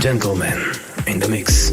gentlemen in the mix.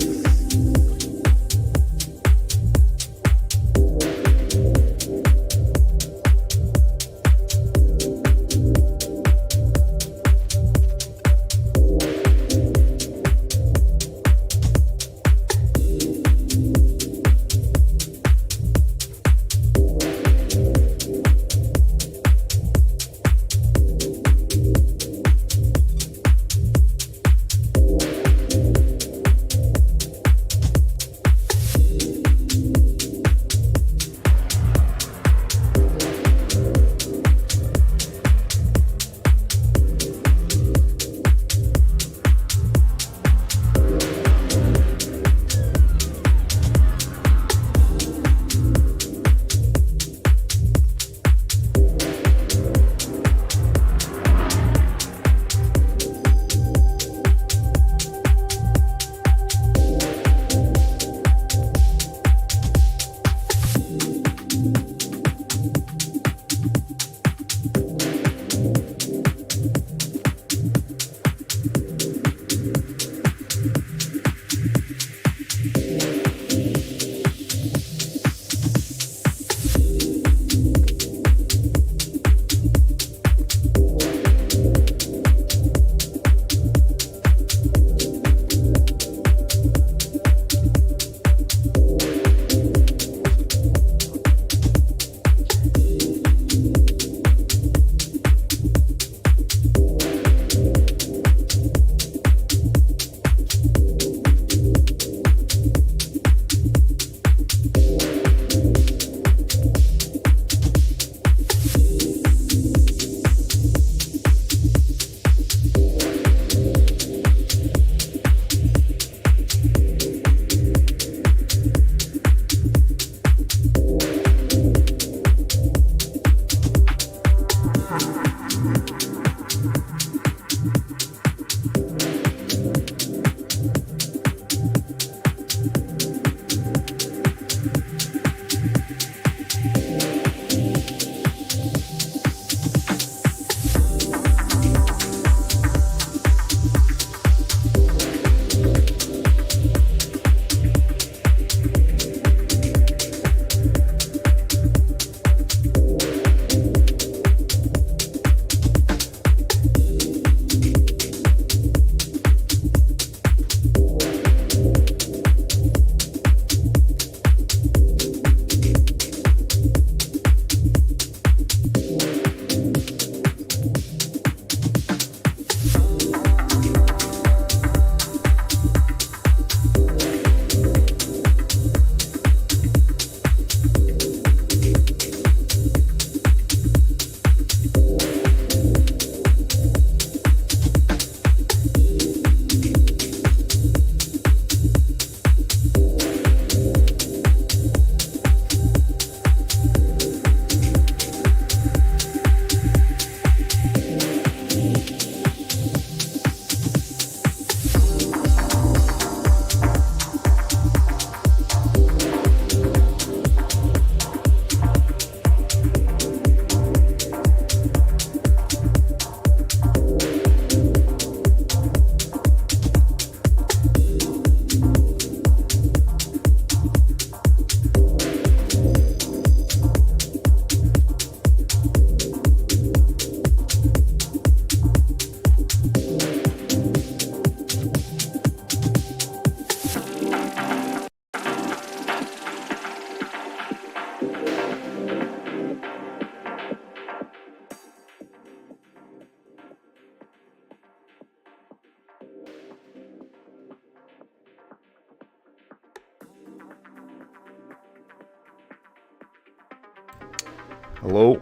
Hello,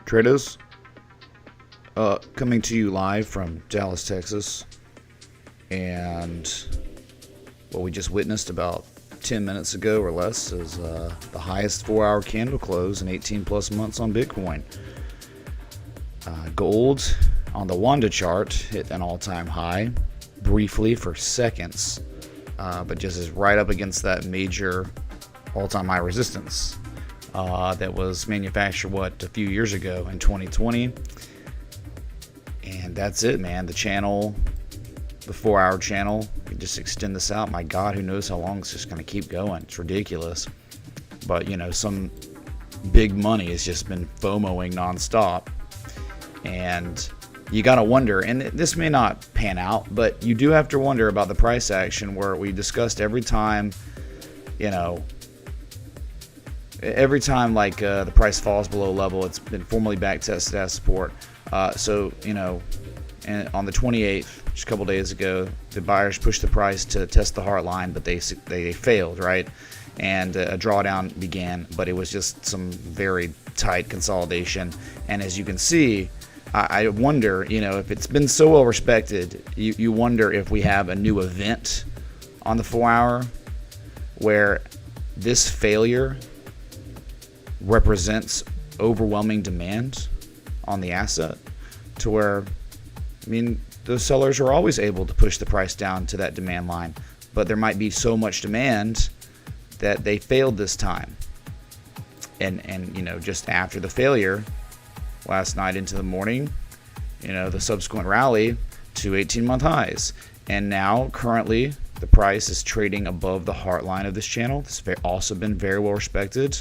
traders. Coming to you live from Dallas, Texas. And what we just witnessed about 10 minutes ago or less is the highest 4-hour candle close in 18 plus months on Bitcoin. Gold on the Wanda chart hit an all-time high briefly for seconds, but just is right up against that major all-time high resistance that was manufactured a few years ago in 2020. And that's it, man. The channel the 4-hour channel. We just extend this out. My God, who knows how long it's just going to keep going. It's ridiculous. But, some big money has just been FOMOing nonstop. And you got to wonder, and this may not pan out, but you do have to wonder about the price action where we discussed every time, like the price falls below level, it's been formally back tested as support. And on the 28th, just a couple days ago, the buyers pushed the price to test the heart line, but they failed, right? And a drawdown began, but it was just some very tight consolidation. And as you can see, I wonder, if it's been so well respected, you wonder if we have a new event on the 4-hour where this failure represents overwhelming demand on the asset, to where, those sellers are always able to push the price down to that demand line, but there might be so much demand that they failed this time. And just after the failure last night into the morning, the subsequent rally to 18-month highs. And now currently the price is trading above the heart line of this channel. This has also been very well respected.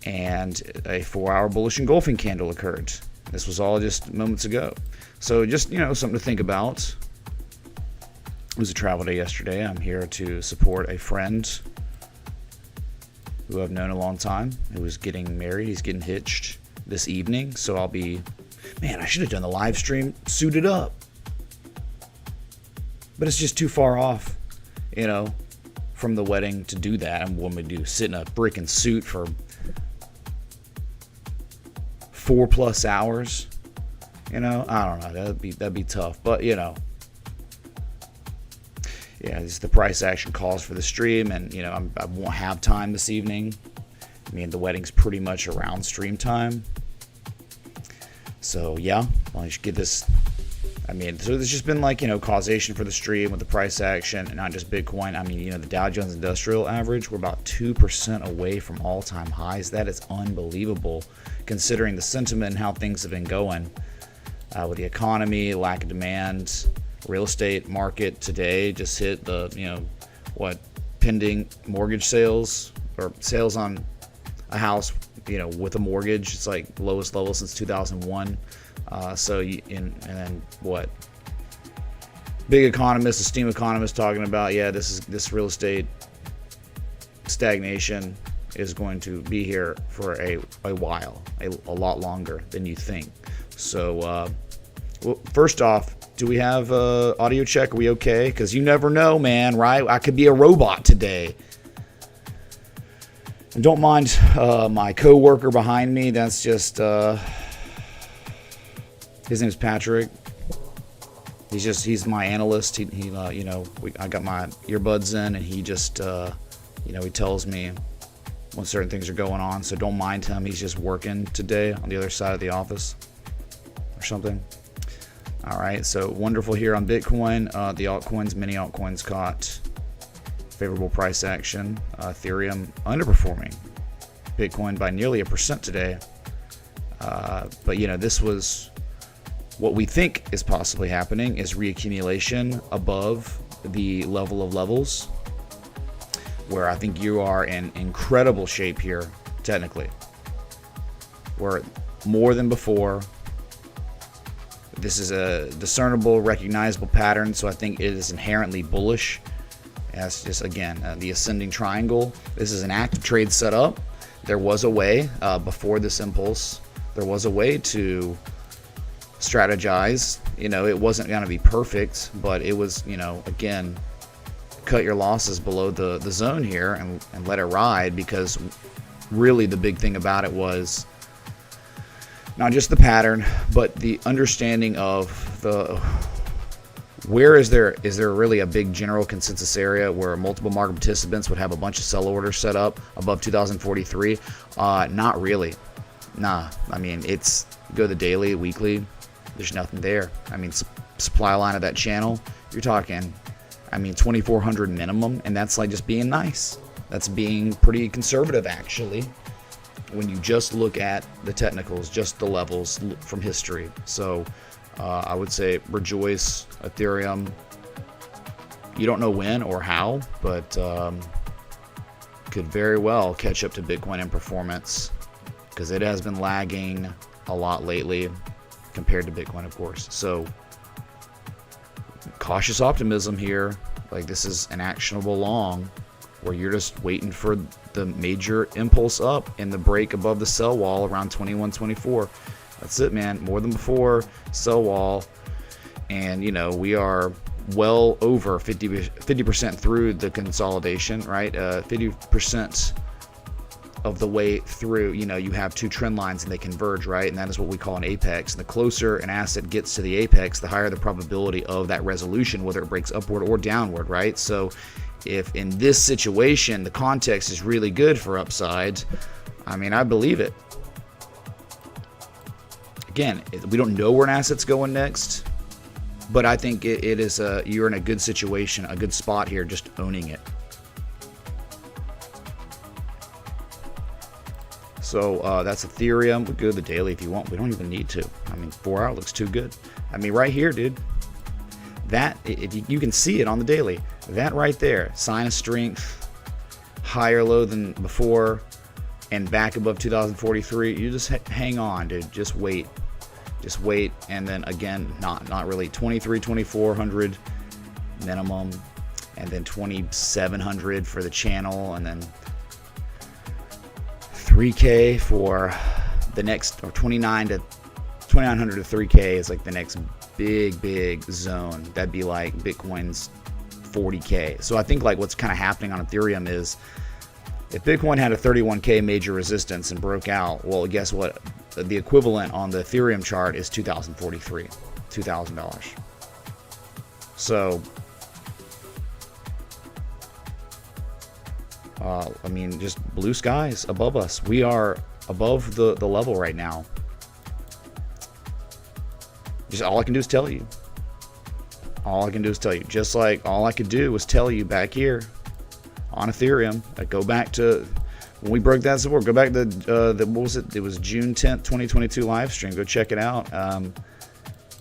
And a 4-hour bullish engulfing candle occurred. This was all just moments ago. So just, something to think about. It was a travel day yesterday. I'm here to support a friend who I've known a long time, who is getting married. He's getting hitched this evening. So I'll be, I should have done the live stream suited up. But it's just too far off, from the wedding to do that. And what we do, sit in a freaking suit for 4+ hours. I don't know. That'd be tough. But yeah, the price action calls for the stream, and I won't have time this evening. The wedding's pretty much around stream time. So yeah, I should get this. So there's just been causation for the stream with the price action, and not just Bitcoin. The Dow Jones Industrial Average, we're about 2% away from all-time highs. That is unbelievable, considering the sentiment and how things have been going. With the economy, lack of demand, real estate market today just hit the, pending mortgage sales, or sales on a house, with a mortgage. It's like lowest level since 2001. And then what? Big economists, esteemed economists talking about, this real estate stagnation is going to be here for a while, a lot longer than you think. So, first off, do we have audio check? Are we okay? Because you never know, man, right? I could be a robot today. And don't mind my co-worker behind me. That's just, his name's Patrick. He's my analyst. I got my earbuds in, and he just, he tells me when certain things are going on. So don't mind him. He's just working today on the other side of the office or something. All right, so wonderful here on Bitcoin. The altcoins, many altcoins caught favorable price action. Ethereum underperforming Bitcoin by nearly 1% today. But this was what we think is possibly happening, is reaccumulation above the level of levels, where I think you are in incredible shape here technically. We're more than before. This is a discernible, recognizable pattern, so I think it is inherently bullish. That's just, again, the ascending triangle. This is an active trade setup. There was a way, before this impulse, there was a way to strategize. It wasn't going to be perfect, but it was, again, cut your losses below the zone here and let it ride, because really the big thing about it was not just the pattern, but the understanding of where is there really a big general consensus area where multiple market participants would have a bunch of sell orders set up above 2043? Not really. Nah. It's go the daily, weekly. There's nothing there. Supply line of that channel, you're talking, 2,400 minimum, and that's like just being nice. That's being pretty conservative, actually, when you just look at the technicals, just the levels from history. So I would say rejoice. Ethereum, you don't know when or how, but could very well catch up to Bitcoin in performance, because it has been lagging a lot lately compared to Bitcoin, of course. So cautious optimism here. Like, this is an actionable long where you're just waiting for the major impulse up and the break above the sell wall around 21.24. That's it, man. More than before, sell wall. And, you know, we are well over 50% through the consolidation, right? 50% of the way through. You know, you have two trend lines and they converge, right? And that is what we call an apex. And the closer an asset gets to the apex, the higher the probability of that resolution, whether it breaks upward or downward, right? So if in this situation the context is really good for upside, I mean, I believe it. Again, we don't know where an asset's going next, but I think it is you're in a good situation, a good spot here, just owning it. So that's Ethereum. We go to the daily if you want. We don't even need to. I mean, 4 hour looks too good. I mean, right here, dude. That, if you can see it on the daily, that right there, sign of strength, higher low than before, and back above 2043. You just hang on, dude. Just wait. Just wait, and then again, not really. 2400 minimum, and then 2700 for the channel, and then 3K for the next, or 2900 to 3K is like the next big zone. That'd be like Bitcoin's 40K. So I think like what's kind of happening on Ethereum is, if Bitcoin had a 31K major resistance and broke out, well, guess what? The equivalent on the Ethereum chart is 2043, $2,000. So, I mean, just blue skies above us. We are above the level right now. Just all I can do is tell you. All I can do is tell you. Just like all I could do was tell you back here on Ethereum. I go back to when we broke that support. Go back to what was it? It was June 10th, 2022 live stream. Go check it out.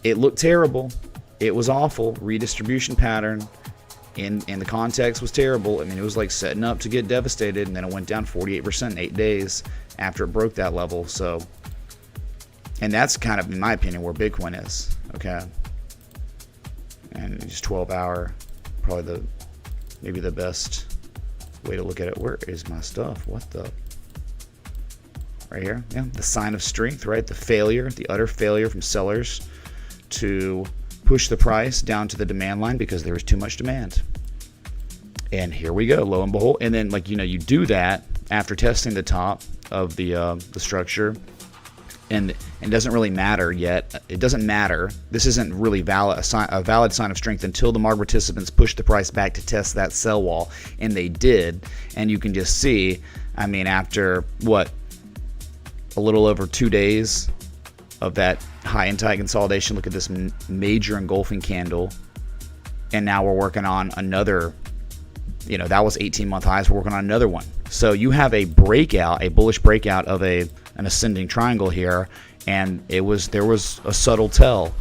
It looked terrible. It was awful. Redistribution pattern. And the context was terrible. I mean, it was like setting up to get devastated, and then it went down 48% in 8 days after it broke that level. So, and that's kind of, in my opinion, where Bitcoin is. Okay. And just 12 hour, probably maybe the best way to look at it. Where is my stuff? What the? Right here. Yeah, the sign of strength, right? The failure, the utter failure from sellers to push the price down to the demand line because there was too much demand. And here we go, lo and behold. And then, like, you know, you do that after testing the top of the structure, and it doesn't really matter yet. It doesn't matter. This isn't really a valid sign of strength until the market participants push the price back to test that sell wall, and they did. And you can just see, I mean, after what, a little over 2 days of that high and tight consolidation, look at this major engulfing candle, and now we're working on another. You know, that was 18-month highs. We're working on another one. So you have a breakout, a bullish breakout of an ascending triangle here, and there was a subtle tell.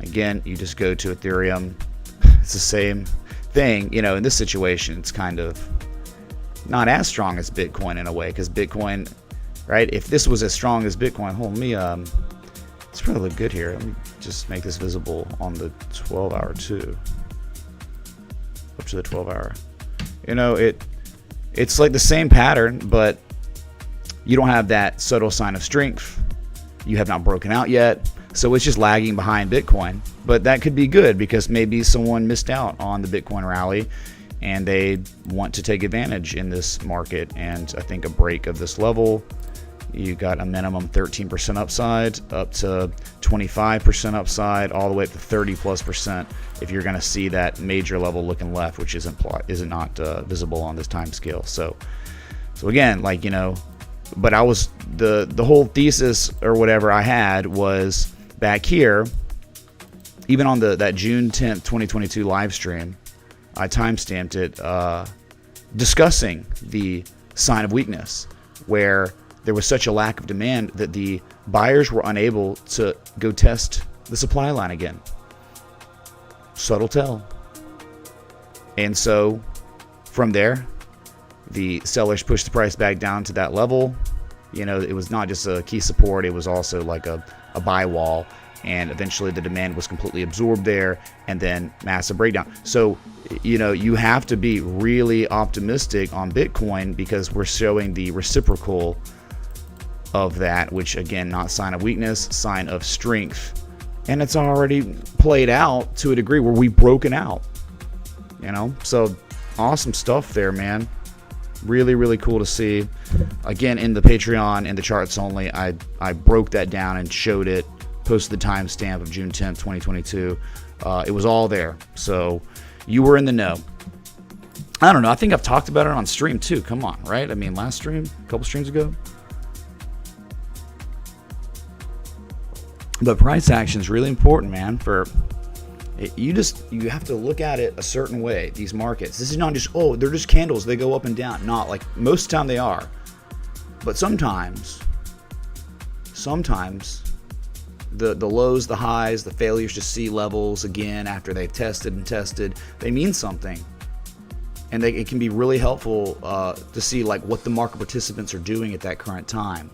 Again, you just go to Ethereum. It's the same thing. You know, in this situation, it's kind of not as strong as Bitcoin in a way, because Bitcoin, right? If this was as strong as Bitcoin, it's probably look good here. Let me just make this visible on the 12-hour too. Up to the 12-hour. You know, it's like the same pattern, but you don't have that subtle sign of strength. You have not broken out yet, so it's just lagging behind Bitcoin. But that could be good because maybe someone missed out on the Bitcoin rally and they want to take advantage in this market. And I think a break of this level, you got a minimum 13% upside, up to 25% upside, all the way up to 30+% if you're going to see that major level looking left, which isn't not visible on this time scale. So again, like, you know, but I was the whole thesis or whatever I had was back here, even on that June 10th, 2022 live stream, I timestamped it, discussing the sign of weakness, where there was such a lack of demand that the buyers were unable to go test the supply line again. Subtle tell. And so from there, the sellers pushed the price back down to that level. It was not just a key support, it was also like a buy wall. And eventually the demand was completely absorbed there, and then massive breakdown. So, you have to be really optimistic on Bitcoin, because we're showing the reciprocal of that, which again, not sign of weakness, sign of strength. And it's already played out to a degree where we've broken out, So awesome stuff there, man. Really, really cool to see. Again, in the Patreon and the charts only, I broke that down and showed it, posted the timestamp of June 10th, 2022. It was all there. So you were in the know. I don't know. I think I've talked about it on stream too. Come on, right? I mean, last stream, a couple streams ago. But price action is really important, man. You have to look at it a certain way. These markets. This is not just, they're just candles. They go up and down. Not like most of the time they are. But sometimes the lows, the highs, the failures to see levels again after they've tested, they mean something. And it can be really helpful to see like what the market participants are doing at that current time.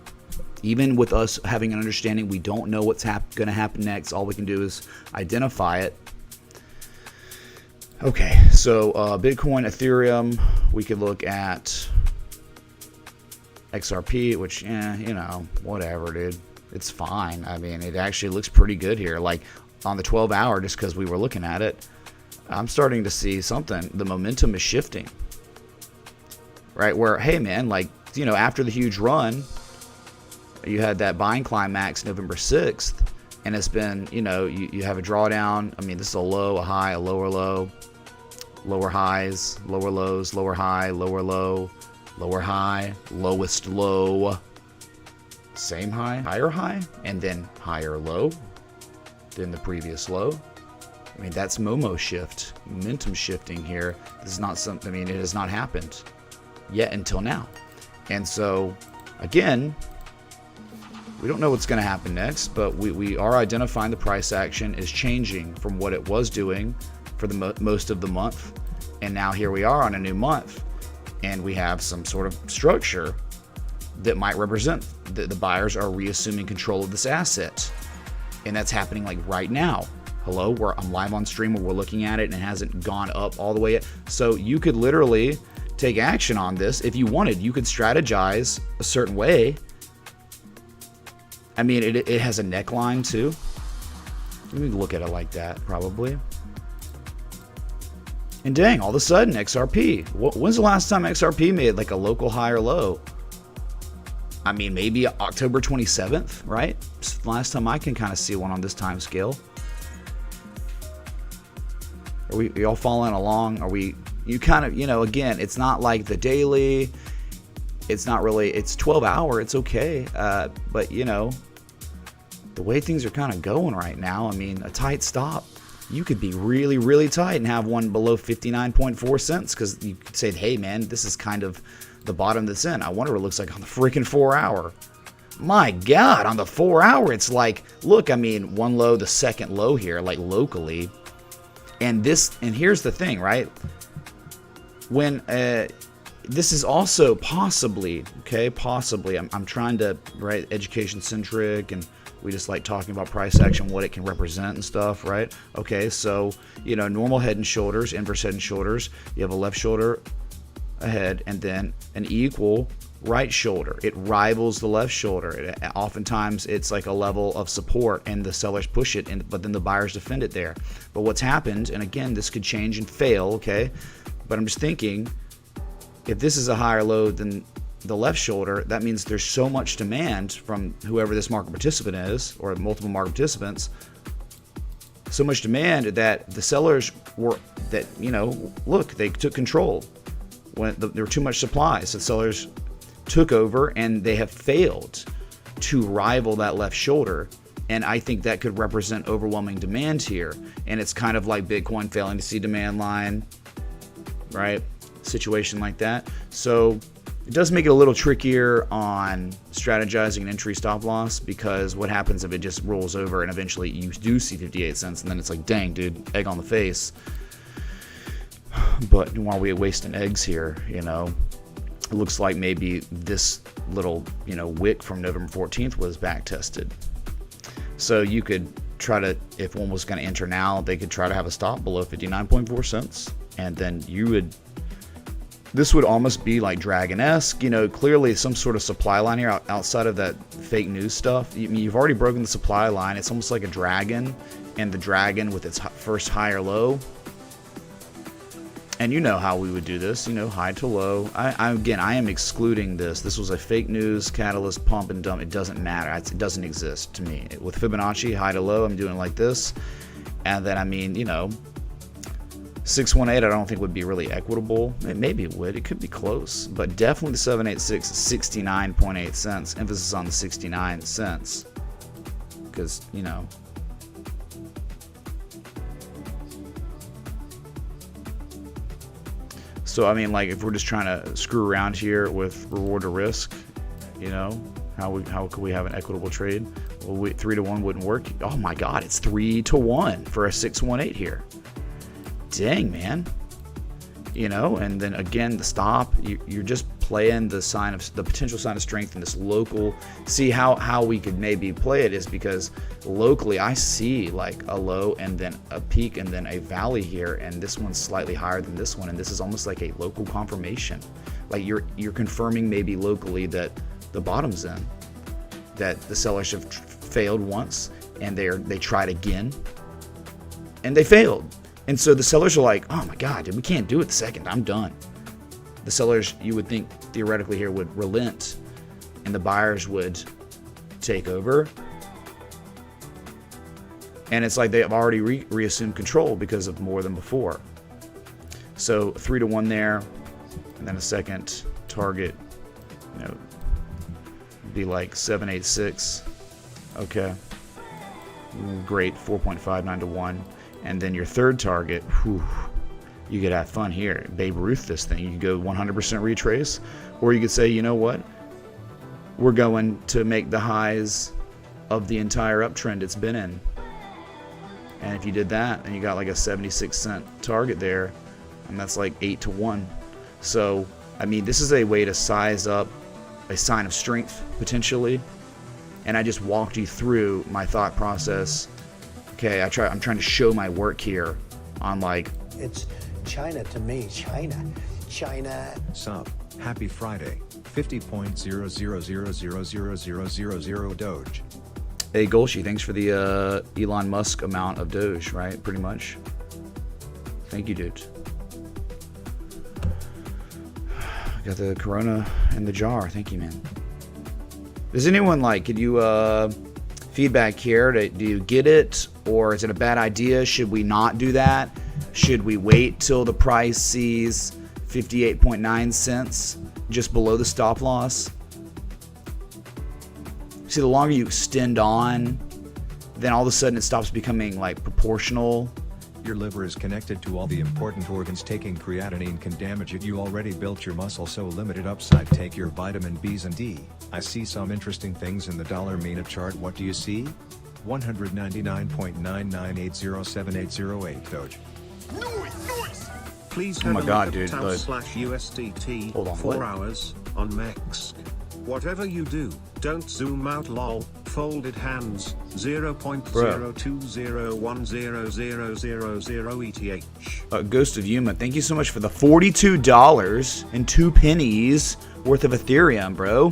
Even with us having an understanding, we don't know what's going to happen next. All we can do is identify it. Okay, so Bitcoin, Ethereum, we could look at XRP, which, whatever, dude. It's fine. I mean, it actually looks pretty good here. Like on the 12 hour, just because we were looking at it, I'm starting to see something. The momentum is shifting. Right? Where, hey, man, like, after the huge run, you had that buying climax November 6th, and it's been, you have a drawdown. I mean, this is a low, a high, a lower low, lower highs, lower lows, lower high, lower low, lower high, lowest low, same high, higher high, and then higher low than the previous low. I mean, that's Momo shift, momentum shifting here. This is not something, it has not happened yet until now. And so, again, we don't know what's going to happen next, but we are identifying the price action is changing from what it was doing for the most of the month. And now here we are on a new month, and we have some sort of structure that might represent that the buyers are reassuming control of this asset. And that's happening like right now. Hello, where I'm live on stream where we're looking at it and it hasn't gone up all the way yet. So you could literally take action on this if you wanted. You could strategize a certain way. I mean, it has a neckline too. Let me look at it like that, probably. And dang, all of a sudden, XRP. When's the last time XRP made like a local high or low? I mean, maybe October 27th, right? It's the last time I can kind of see one on this time scale. Are y'all following along? You kind of, again, it's not like the daily. It's not really, it's 12 hour. It's okay. But, the way things are kind of going right now, I mean, a tight stop, you could be really, really tight and have one below 59.4 cents because you could say, hey, man, this is kind of the bottom that's in. I wonder what it looks like on the freaking 4 hour. My God, on the 4 hour, it's like, look, I mean, one low, the second low here, like locally. And here's the thing, right? When this is also possibly, I'm trying to, right, education centric, and we just like talking about price action, what it can represent and stuff, right? Okay, so, normal head and shoulders, inverse head and shoulders, you have a left shoulder ahead and then an equal right shoulder. It rivals the left shoulder. Oftentimes it's like a level of support and the sellers push it, but then the buyers defend it there. But what's happened, and again, this could change and fail, okay? But I'm just thinking, if this is a higher low than the left shoulder, that means there's so much demand from whoever this market participant is, or multiple market participants, so much demand that the sellers were, that, look, they took control. When there were too much supply, so the sellers took over and they have failed to rival that left shoulder. And I think that could represent overwhelming demand here. And it's kind of like Bitcoin failing to see demand line, right? Situation like that. So It does make it a little trickier on strategizing an entry stop loss, because what happens if it just rolls over and eventually you do see 58 cents and then it's like, dang, dude, egg on the face. But while we're wasting eggs here, you know, it looks like maybe this little, you know, wick from November 14th was back tested. So you could try to, if one was going to enter now, they could try to have a stop below 59.4 cents. And then you would, this would almost be like Dragon-esque, you know, clearly some sort of supply line here outside of that fake news stuff. You've already broken the supply line. It's almost like a dragon, and the dragon with its first high or low. And you know how we would do this, you know, high to low. Again, I am excluding this. This was a fake news catalyst pump and dump. It doesn't matter. It doesn't exist to me. With Fibonacci, high to low, I'm doing like this. And then, I mean, you know, 618 I don't think would be really equitable. Maybe it would. It could be close. But definitely the 786 is 69.8 cents. Emphasis on the 69 cents. Because, you know, so, I mean, like, if we're just trying to screw around here with reward to risk, you know, how could we have an equitable trade? Well, 3 to 1 wouldn't work. Oh my God, it's 3 to 1 for a 618 here. Dang, man. You know, and then again, the stop, you're just playing the potential sign of strength in this local. See how we could maybe play it is because locally I see like a low and then a peak and then a valley here, and this one's slightly higher than this one, and this is almost like a local confirmation. Like you're confirming maybe locally that the bottom's in, that the sellers have failed once and they tried again and they failed. And so the sellers are like, oh my God, dude, we can't do it the second. I'm done. The sellers, you would think theoretically here, would relent and the buyers would take over. And it's like they have already reassumed control because of more than before. So 3 to 1 there, and then a second target, you know, be like 786. Okay. Great, 4.59 to 1. And then your third target, whew, you could have fun here. Babe Ruth this thing. You could go 100% retrace, or you could say, you know what? We're going to make the highs of the entire uptrend it's been in. And if you did that, and you got like a 76-cent target there, and that's like 8 to 1. So, I mean, this is a way to size up a sign of strength, potentially. And I just walked you through my thought process. Okay, I'm trying to show my work here on like... It's China to me, China. Sup, happy Friday, 50.00000000 Doge. Hey, Golshi, thanks for the Elon Musk amount of Doge, right? Pretty much. Thank you, dude. Got the Corona in the jar. Thank you, man. Does anyone like, could you feedback here? Do you get it? Or is it a bad idea? Should we not do that? Should we wait till the price sees 58.9 cents just below the stop loss? See, the longer you extend on, then all of a sudden it stops becoming like proportional. Your liver is connected to all the important organs. Taking creatinine can damage it. You already built your muscle, so limited upside. Take your vitamin B's and D. I see some interesting things in the dollar Mina chart. What do you see? 199.99807808 Doge. Please Oh my have a God, look dude, at look. /USDT Hold on, 4 what? hours on Mex. Whatever you do, don't zoom out lol. Folded hands 0.02010000 ETH. Ghost of Yuma, thank you so much for the $42.02 worth of Ethereum, bro.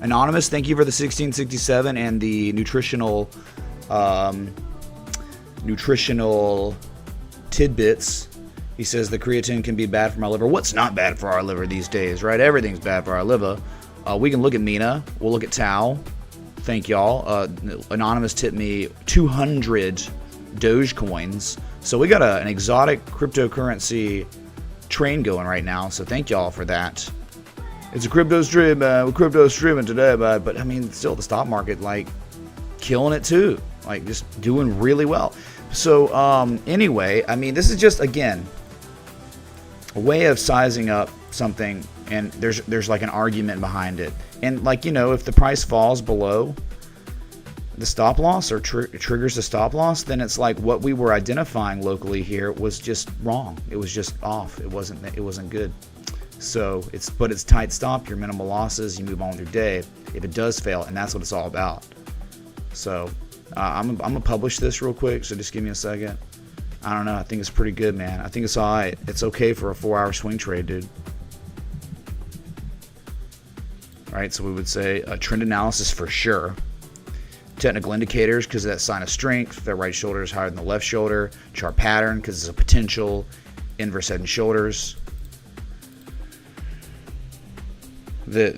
Anonymous, thank you for the 1667 and the nutritional tidbits. He says the creatine can be bad for my liver. What's not bad for our liver these days, right? Everything's bad for our liver. We can look at Mina. We'll look at Tau. Thank y'all. Anonymous tipped me 200 Dogecoins. So we got an exotic cryptocurrency train going right now. So thank y'all for that. It's a crypto stream. We're crypto streaming today, but I mean, still the stock market, like, killing it too. Like, just doing really well. So anyway, I mean, this is just, again, a way of sizing up something And there's like an argument behind it. And like, if the price falls below the stop loss or triggers the stop loss, then it's like what we were identifying locally here was just wrong. It was just off. It wasn't good. So it's tight stop, your minimal losses, you move on with your day. If it does fail, and that's what it's all about. So I'm gonna publish this real quick. So just give me a second. I don't know. I think it's pretty good, man. I think it's all right. It's okay for a 4-hour swing trade, dude. All right. So we would say a trend analysis for sure. Technical indicators, because of that sign of strength. The right shoulder is higher than the left shoulder. Chart pattern, because it's a potential inverse head and shoulders. This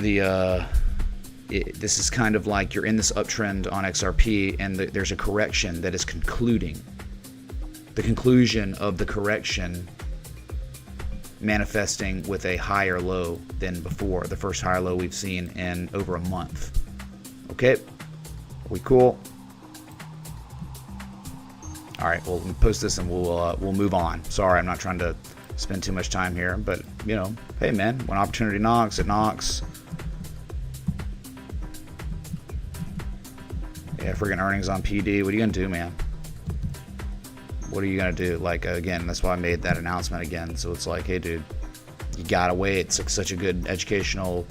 is kind of like you're in this uptrend on XRP, and there's a correction that is concluding. The conclusion of the correction manifesting with a higher low than before, the first higher low we've seen in over a month. Okay, are we cool? All right, well, let me post this and we'll move on. Sorry, I'm not trying to spend too much time here, but hey man, when opportunity knocks, it knocks. Yeah, friggin' earnings on PD. What are you gonna do, man? What are you gonna do? Like, again, that's why I made that announcement again. So it's like, hey dude, you gotta wait. It's like such a good educational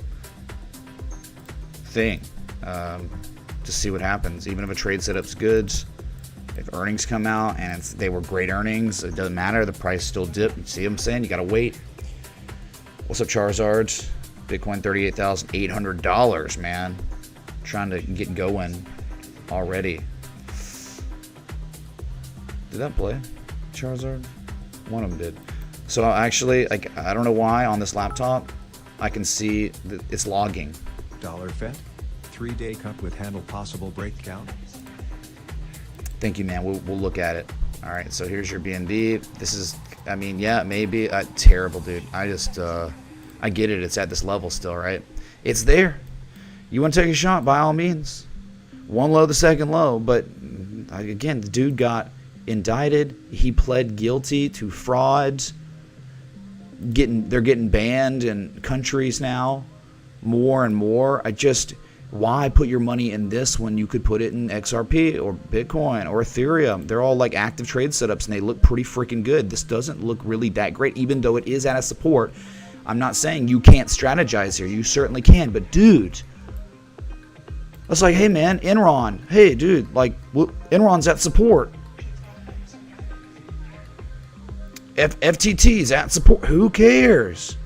thing to see what happens. Even if a trade setup's good, if earnings come out and they were great earnings, it doesn't matter. The price still dipped. You see what I'm saying? You gotta wait. What's up, Charizard? Bitcoin $38,800, man. Trying to get going already. Did that play? Charizard? One of them did. So actually, like, I don't know why on this laptop I can see that it's logging. Dollar Fed, 3-day cup with handle possible breakout. Thank you, man. We'll look at it. All right, so here's your BNB. This is, I mean, yeah, maybe terrible, dude. I just I get it. It's at this level still, right? It's there. You want to take a shot? By all means. One low, the second low, but again, the dude got indicted. He pled guilty to fraud. They're getting banned in countries now, more and more. Why put your money in this when you could put it in XRP or Bitcoin or Ethereum? They're all like active trade setups and they look pretty freaking good. This doesn't look really that great, even though it is at a support. I'm not saying you can't strategize here. You certainly can, but dude, it's like, hey man, Enron. Hey dude, like, Enron's at support. FTT's at support. Who cares?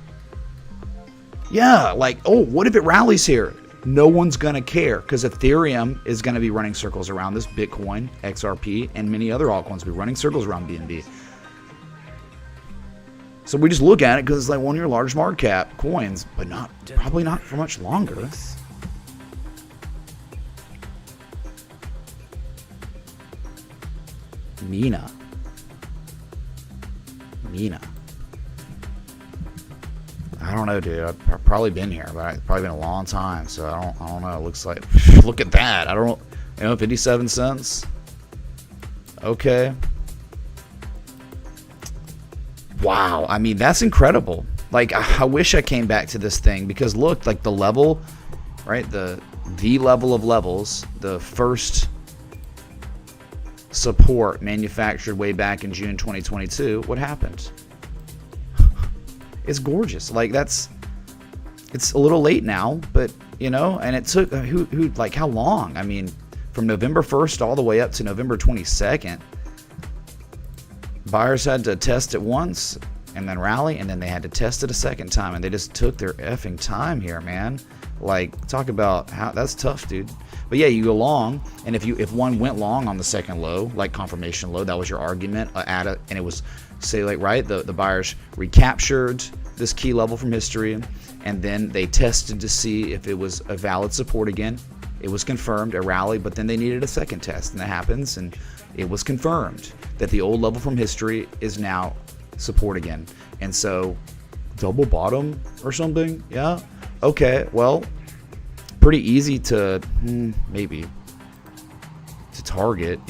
Yeah, like, oh, what if it rallies here? No one's going to care because Ethereum is going to be running circles around this. Bitcoin, XRP, and many other altcoins will be running circles around BNB. So we just look at it because it's like one of your large market cap coins, but probably not for much longer. Mina. I don't know, dude. I've probably been here, but it's probably been a long time, so I don't know. It looks like, look at that. 57 cents. Okay. Wow. I mean, that's incredible. Like, I wish I came back to this thing because look, like the level, right? The level of levels, the first support manufactured way back in June 2022. What happened? It's gorgeous. Like, it's a little late now, but and it took like how long? I mean, from November 1st all the way up to November 22nd. Buyers had to test it once and then rally, and then they had to test it a second time, and they just took their effing time here, man. Like, talk about how that's tough, dude. But yeah, you go long, and if one went long on the second low, like confirmation low, that was your argument and it was, say, like, right, the buyers recaptured this key level from history, and then they tested to see if it was a valid support again. It was confirmed, a rally, but then they needed a second test, and that happens, and it was confirmed that the old level from history is now support again. And so, double bottom or something? Yeah? Okay, well, pretty easy to maybe to target,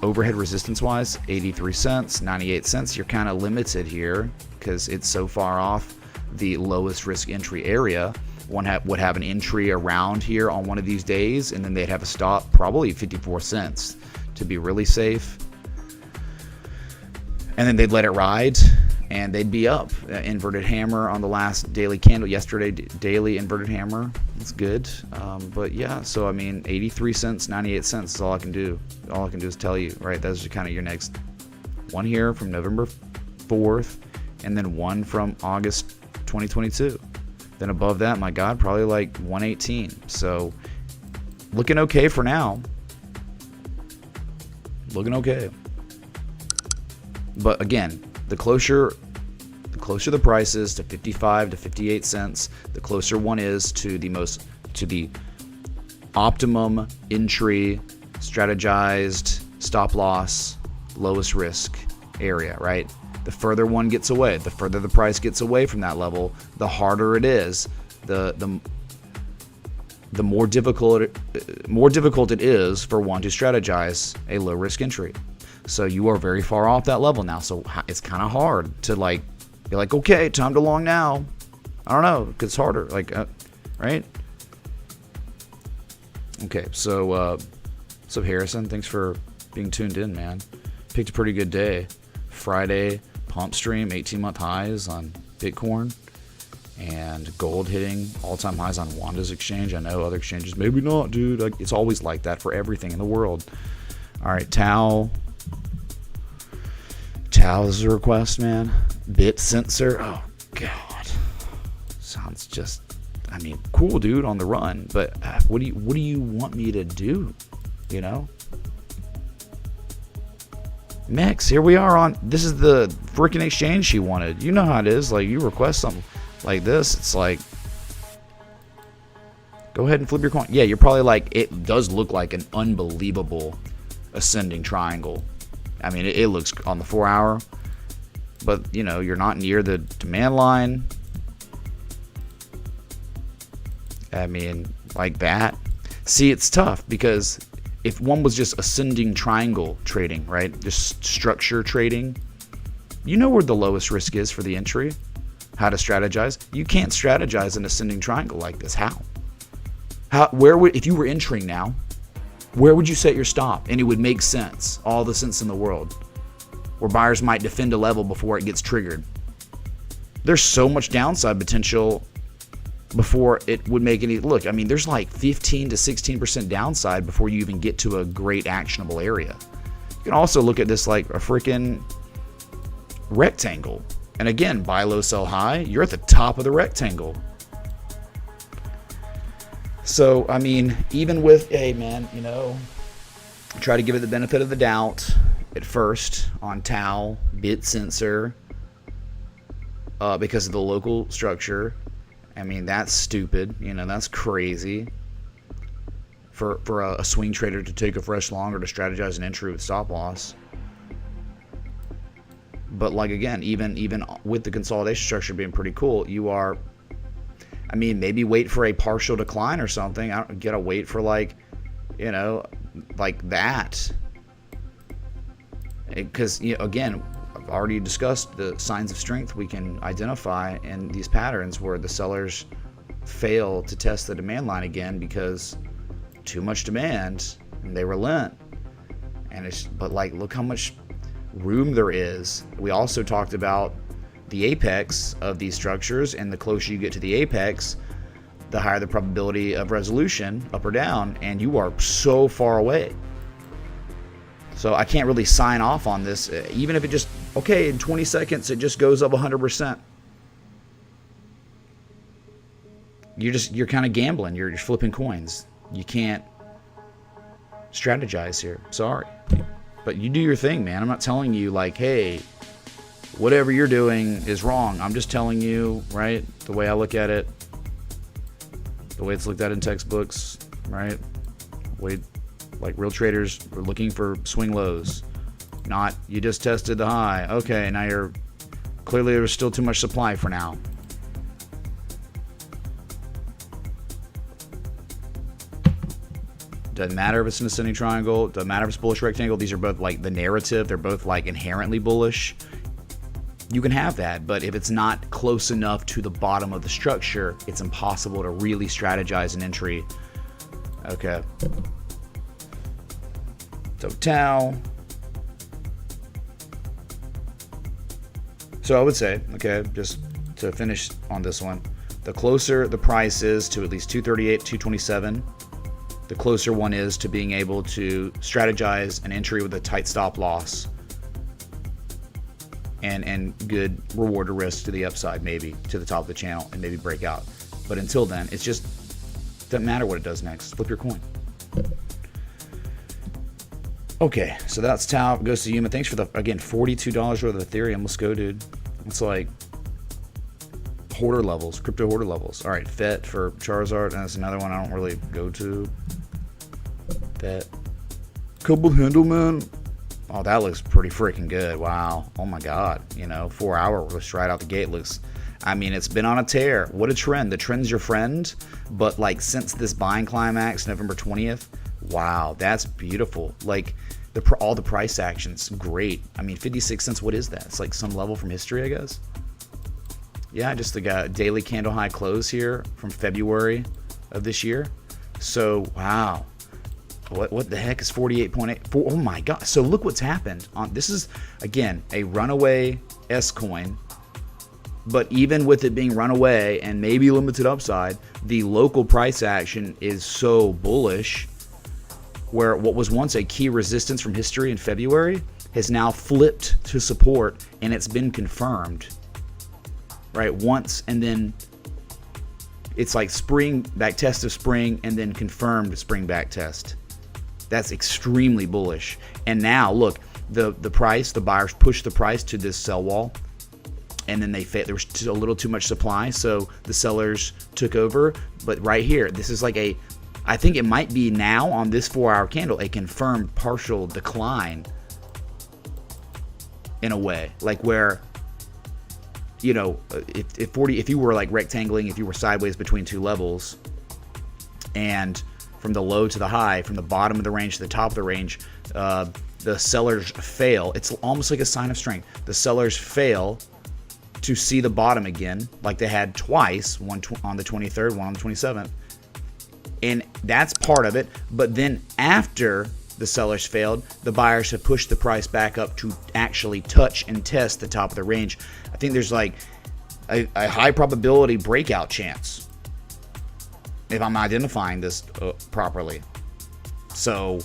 overhead resistance wise, 83 cents, 98 cents. You're kind of limited here because it's so far off the lowest risk entry area. One would have an entry around here on one of these days, and then they'd have a stop probably 54 cents to be really safe. And then they'd let it ride, and they'd be up. Inverted hammer on the last daily candle yesterday. Daily inverted hammer. It's good. But yeah, so I mean, 83 cents, 98 cents is all I can do. All I can do is tell you, right? Those are kind of your next one here from November 4th, and then one from August 2022. Then above that, my God, probably like 118. So looking okay for now. Looking okay. But again, the closer the price is to 55 to 58 cents, the closer one is to the optimum entry, strategized stop loss, lowest risk area, right? The further one gets away, the further the price gets away from that level, the harder it is. The more difficult it is for one to strategize a low risk entry. So you are very far off that level now. So it's kind of hard to like be like, okay, time to long now. I don't know, it's harder. Like, right? Okay, so Harrison, thanks for being tuned in, man. Picked a pretty good day. Friday pump stream, 18-month highs on Bitcoin, and gold hitting all-time highs on Wanda's exchange. I know other exchanges, maybe not, dude. Like, it's always like that for everything in the world. All right, Tau is a request, man. Bit sensor. Oh God, sounds just. I mean, cool, dude, on the run. But what do you want me to do? You know. Mex, here we are on. This is the freaking exchange she wanted. You know how it is. Like, you request something like this, it's like, go ahead and flip your coin. Yeah, you're probably like, it does look like an unbelievable ascending triangle. I mean, it looks on the 4 hour, but you know, you're not near the demand line. I mean, like that. See, it's tough because if one was just ascending triangle trading, right? Just structure trading, you know where the lowest risk is for the entry, how to strategize. You can't strategize an ascending triangle like this. How? If you were entering now, where would you set your stop? And it would make sense, all the sense in the world, where buyers might defend a level before it gets triggered. There's so much downside potential before it would make any. Look, I mean, there's like 15 to 16% downside before you even get to a great actionable area. You can also look at this like a freaking rectangle. And again, buy low, sell high, you're at the top of the rectangle. So, I mean, even with, hey man, you know, try to give it the benefit of the doubt at first on Tau, bit sensor, because of the local structure. I mean, that's stupid. You know, that's crazy for a swing trader to take a fresh long or to strategize an entry with stop loss. But like, again, even with the consolidation structure being pretty cool, you are, I mean, maybe wait for a partial decline or something. I don't gotta wait for, like, you know, like that. Because, you know, again, I've already discussed the signs of strength we can identify in these patterns where the sellers fail to test the demand line again because too much demand and they relent. And it's, but like, look how much room there is. We also talked about the apex of these structures, and the closer you get to the apex, the higher the probability of resolution, up or down, and you are so far away. So I can't really sign off on this, even if it just, okay, in 20 seconds it just goes up 100%. You're kind of gambling. You're flipping coins. You can't strategize here. Sorry. But you do your thing, man. I'm not telling you like, hey, whatever you're doing is wrong. I'm just telling you, right, the way I look at it, the way it's looked at in textbooks, right? The way, like, real traders are looking for swing lows, not you just tested the high. Okay, now you're clearly there's still too much supply for now. Doesn't matter if it's an ascending triangle. Doesn't matter if it's bullish rectangle. These are both like the narrative. They're both like inherently bullish. you can have that, but if it's not close enough to the bottom of the structure, it's impossible to really strategize an entry. Okay. Total. So I would say, okay, just to finish on this one, the closer the price is to at least 238, 227, the closer one is to being able to strategize an entry with a tight stop loss and good reward to risk to the upside, maybe to the top of the channel, and maybe break out. But until then, it's just doesn't matter what it does next. Flip your coin. Okay, so that's Tau. Goes to Yuma. Thanks for the, again, $42 worth of Ethereum. Let's go, dude. It's like hoarder levels, crypto hoarder levels. All right, FET for Charizard. That's another one I don't really go to. FET. Couple handle, man. Oh, that looks pretty freaking good. Wow. Oh my God. 4 hour looks right out the gate. Looks, I mean, it's been on a tear. What a trend. The trend's your friend. But like since this buying climax, November 20th, wow, that's beautiful. Like all the price actions, great. I mean, 56 cents, what is that? It's like some level from history, I guess. Yeah, just the daily candle high close here from February of this year. So, wow. What the heck is 48.8? Oh my God. So look what's happened. This is, again, a runaway S coin. But even with it being runaway and maybe limited upside, the local price action is so bullish, where what was once a key resistance from history in February has now flipped to support, and it's been confirmed. Right? Once, and then it's like spring back test of spring, and then confirmed spring back test. That's extremely bullish. And now look, the price, the buyers pushed the price to this sell wall, and then there was a little too much supply, so the sellers took over. But right here, this is like I think it might be now on this 4 hour candle, a confirmed partial decline in a way, like where, if you were like rectangling, if you were sideways between two levels, and from the low to the high, from the bottom of the range to the top of the range, the sellers fail. It's almost like a sign of strength. The sellers fail to see the bottom again, like they had twice, one on the 23rd, one on the 27th. And that's part of it. But then after the sellers failed, the buyers have pushed the price back up to actually touch and test the top of the range. I think there's like a high probability breakout chance, if I'm identifying this properly. So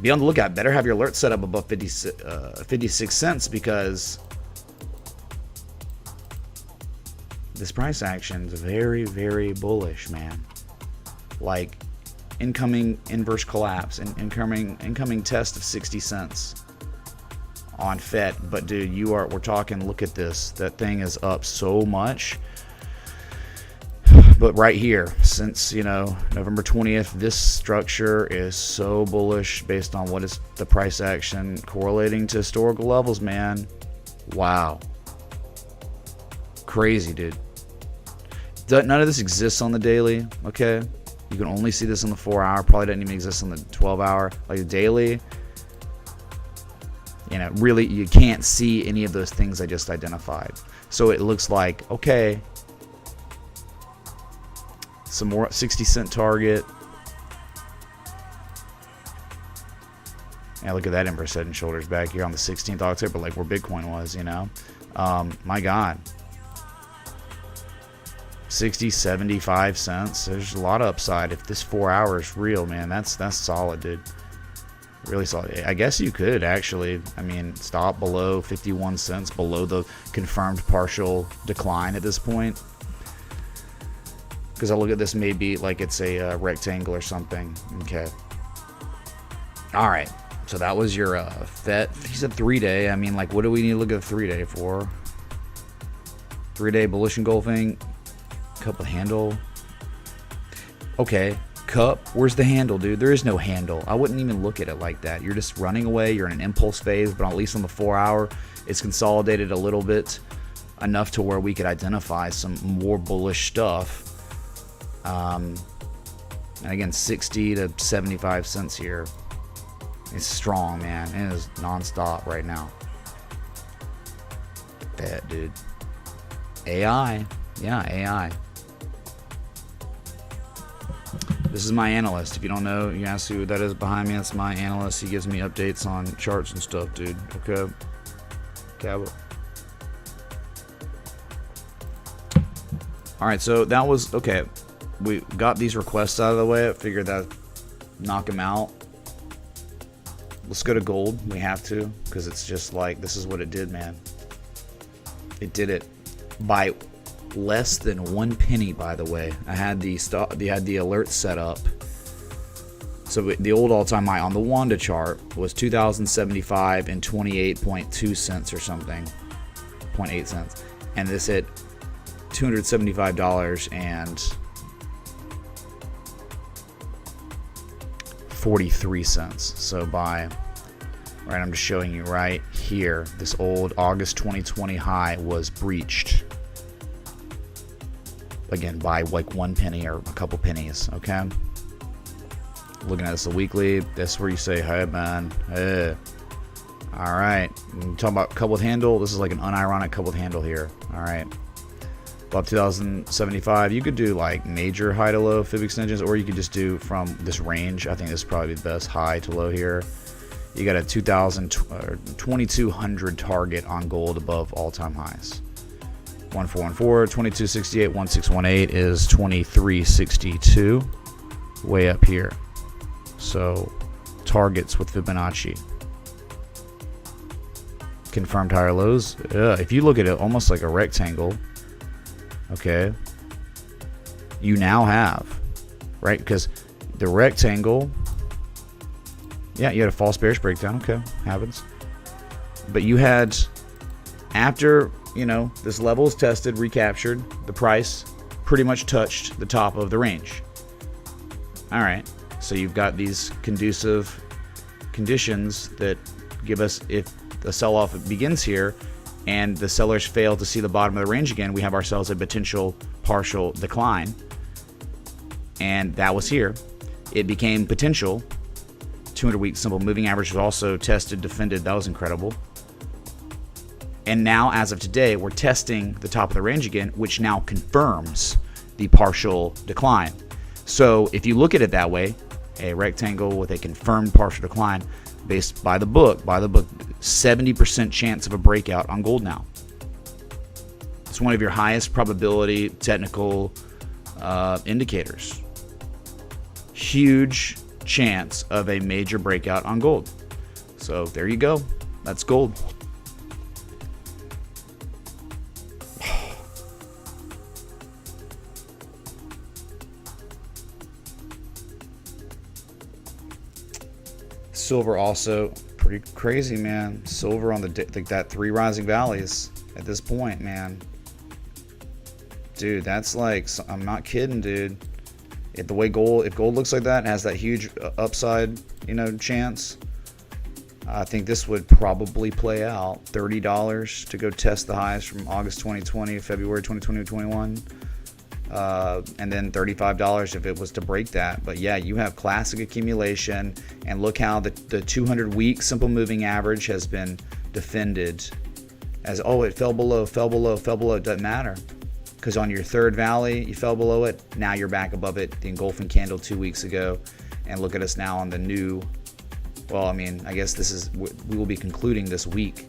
be on the lookout. Better have your alert set up above 56 cents, because this price action is very, very bullish, man. Like incoming inverse collapse and incoming test of 60 cents on FET. But dude, we're talking, look at this. That thing is up so much. But right here, since, November 20th, this structure is so bullish based on what is the price action correlating to historical levels, man. Wow. Crazy, dude. None of this exists on the daily, okay? You can only see this on the 4 hour. Probably doesn't even exist on the 12 hour. Like the daily, really you can't see any of those things I just identified. So it looks like, okay, some more 60 cent target. Yeah, look at that inverse head and shoulders back here on the 16th October, like where Bitcoin was, my God. 60, 75 cents. There's a lot of upside. If this 4 hours is real, man, that's solid, dude. Really solid. I guess you could actually, stop below 51 cents, below the confirmed partial decline at this point. Because I look at this maybe like it's a rectangle or something. Okay. All right. So that was your FET. He said 3-day. What do we need to look at 3-day for? 3-day bullish engulfing. Cup of handle. Okay. Cup. Where's the handle, dude? There is no handle. I wouldn't even look at it like that. You're just running away. You're in an impulse phase, but at least on the 4 hour, it's consolidated a little bit, enough to where we could identify some more bullish stuff. And again, 60 to 75 cents here. It's strong, man. It is non-stop right now. Bet, dude. AI. Yeah, AI. This is my analyst. If you don't know, you ask who that is behind me. That's my analyst. He gives me updates on charts and stuff, dude. Okay. Cabo. Alright, so that was... Okay. We got these requests out of the way. I figured that knock them out. Let's go to gold. We have to. Because it's just like... This is what it did, man. It did it by less than 1 penny, by the way. I had the alert set up. So the old all-time high on the Wanda chart was 2,075 and 28.2 cents or something, 0.8 cents, and this hit $275 and 43 cents. So by right, I'm just showing you right here. This old August 2020 high was breached. Again, by like 1 penny or a couple pennies, okay? Looking at this a weekly, that's where you say, hey man, hey. Alright, talking about coupled handle, this is like an unironic coupled handle here. Alright. Above 2075, you could do like major high to low fib extensions, or you could just do from this range. I think this is probably the best high to low here. You got a 2200 target on gold above all-time highs. 1414, 2268, 1618 is 2362, way up here. So targets with Fibonacci. Confirmed higher lows. If you look at it almost like a rectangle, okay, you now have, right? Because the rectangle, yeah, you had a false bearish breakdown. Okay, happens. But you had, after, you know, this level is tested, recaptured, the price pretty much touched the top of the range. All right, so you've got these conducive conditions that give us, if the sell-off begins here and the sellers fail to see the bottom of the range again, we have ourselves a potential partial decline. And that was here. It became potential. 200-week simple moving average was also tested, defended. That was incredible. And now, as of today, we're testing the top of the range again, which now confirms the partial decline. So if you look at it that way, a rectangle with a confirmed partial decline, based by the book, 70% chance of a breakout on gold now. It's one of your highest probability technical indicators. Huge chance of a major breakout on gold. So there you go. That's gold. Silver also pretty crazy, man. Silver on like that 3 rising valleys at this point, man. Dude, that's like, I'm not kidding, dude. If gold looks like that and has that huge upside, you know, chance, I think this would probably play out. $30 to go test the highs from August 2020, February 2020 to 21. And then $35 if it was to break that. But yeah, you have classic accumulation, and look how the 200-week simple moving average has been defended as, oh, it fell below. It doesn't matter, because on your third valley you fell below it. Now you're back above it. The engulfing candle 2 weeks ago, and look at us now on the new, well, I mean, I guess this is, we will be concluding this week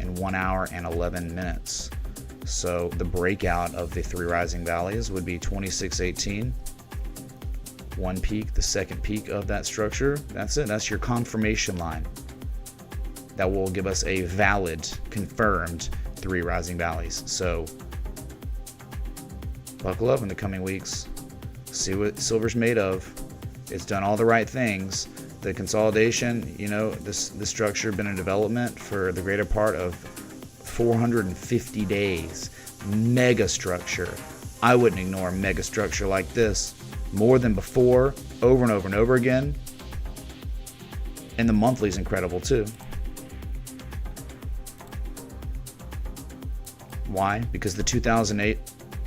in 1 hour and 11 minutes. So the breakout of the 3 rising valleys would be 2618. One peak, the second peak of that structure. That's it. That's your confirmation line. That will give us a valid, confirmed 3 rising valleys. So buckle up in the coming weeks. See what silver's made of. It's done all the right things. The consolidation, you know, this structure been in development for the greater part of 450 days. Mega structure. I wouldn't ignore a mega structure like this. More than before, over and over and over again. And the monthly is incredible too. Why? Because the 2008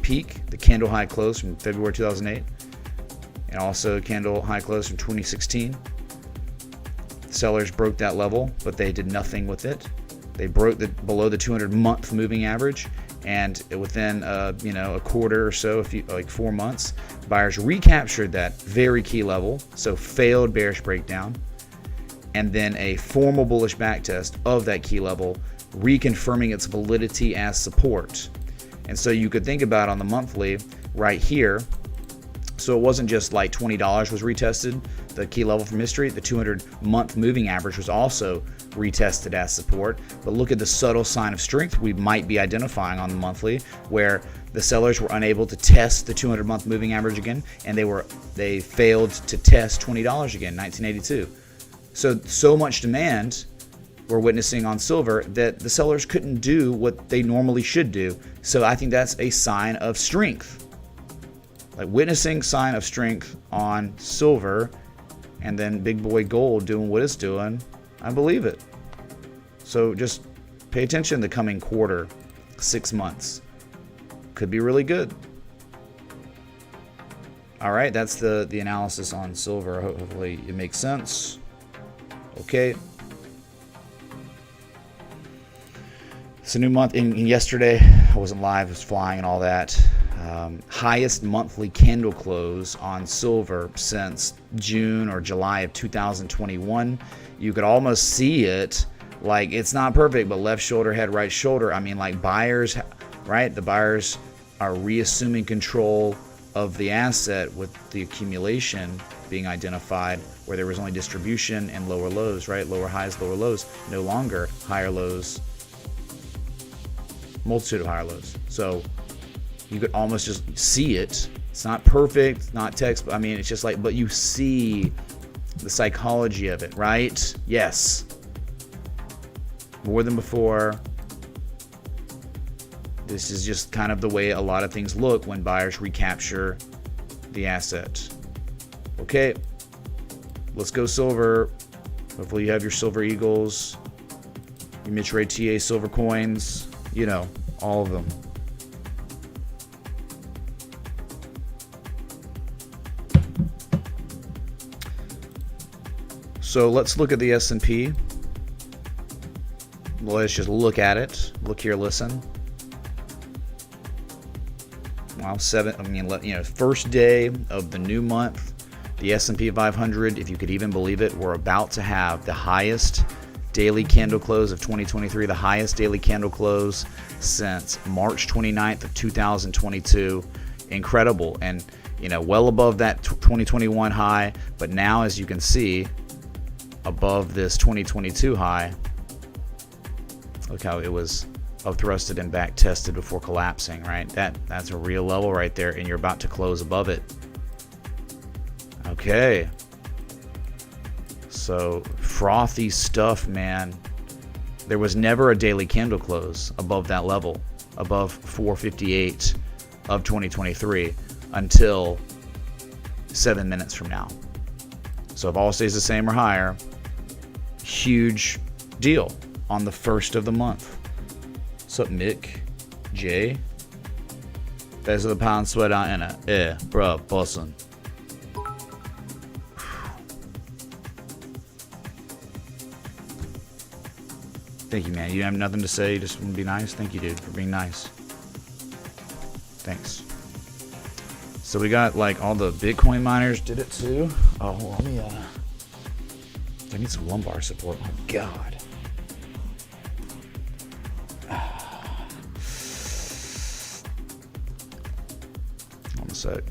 peak, the candle high close from February 2008, and also candle high close from 2016. Sellers broke that level, but they did nothing with it. They broke below the 200-month moving average, and within a quarter or so, like 4 months, buyers recaptured that very key level, so failed bearish breakdown, and then a formal bullish backtest of that key level, reconfirming its validity as support. And so you could think about on the monthly right here. So it wasn't just like $20 was retested, the key level from history. The 200-month moving average was also retested as support. But look at the subtle sign of strength we might be identifying on the monthly, where the sellers were unable to test the 200-month moving average again, and they failed to test $20 again, 1982. So much demand we're witnessing on silver that the sellers couldn't do what they normally should do. So I think that's a sign of strength. Like witnessing sign of strength on silver, and then big boy gold doing what it's doing, I believe it. So just pay attention the coming quarter, 6 months. Could be really good. All right, that's the analysis on silver. Hopefully it makes sense. Okay. It's a new month. In yesterday, I wasn't live, I was flying and all that. Highest monthly candle close on silver since June or July of 2021. You could almost see it, like it's not perfect, but left shoulder, head, right shoulder. I mean, like buyers, right? The buyers are reassuming control of the asset with the accumulation being identified, where there was only distribution and lower lows, right? Lower highs, lower lows, no longer higher lows, multitude of higher lows. So you could almost just see it. It's not perfect, not text, but I mean, it's just like, but you see the psychology of it, right? Yes. More than before. This is just kind of the way a lot of things look when buyers recapture the asset. Okay. Let's go silver. Hopefully you have your silver eagles, your mid-trade TA silver coins, you know, all of them. So let's look at the S&P. Let's just look at it. Look here, listen. Well, first day of the new month, the S&P 500, if you could even believe it, we're about to have the highest daily candle close of 2023, the highest daily candle close since March 29th of 2022. Incredible. And, well above that 2021 high, but now, as you can see, above this 2022 high. Look how it was upthrusted and back tested before collapsing, right? That's a real level right there, and you're about to close above it. Okay. So frothy stuff, man. There was never a daily candle close above that level, above 458 of 2023 until 7 minutes from now. So if all stays the same or higher, huge deal on the first of the month. What's up, Mick? Jay? There's the pound sweat out in it. Yeah, bro, bussin'. Thank you, man. You have nothing to say. You just want to be nice. Thank you, dude, for being nice. Thanks. So we got like all the Bitcoin miners did it too. Oh, let me I need some lumbar support. Oh God. Hold on a sec.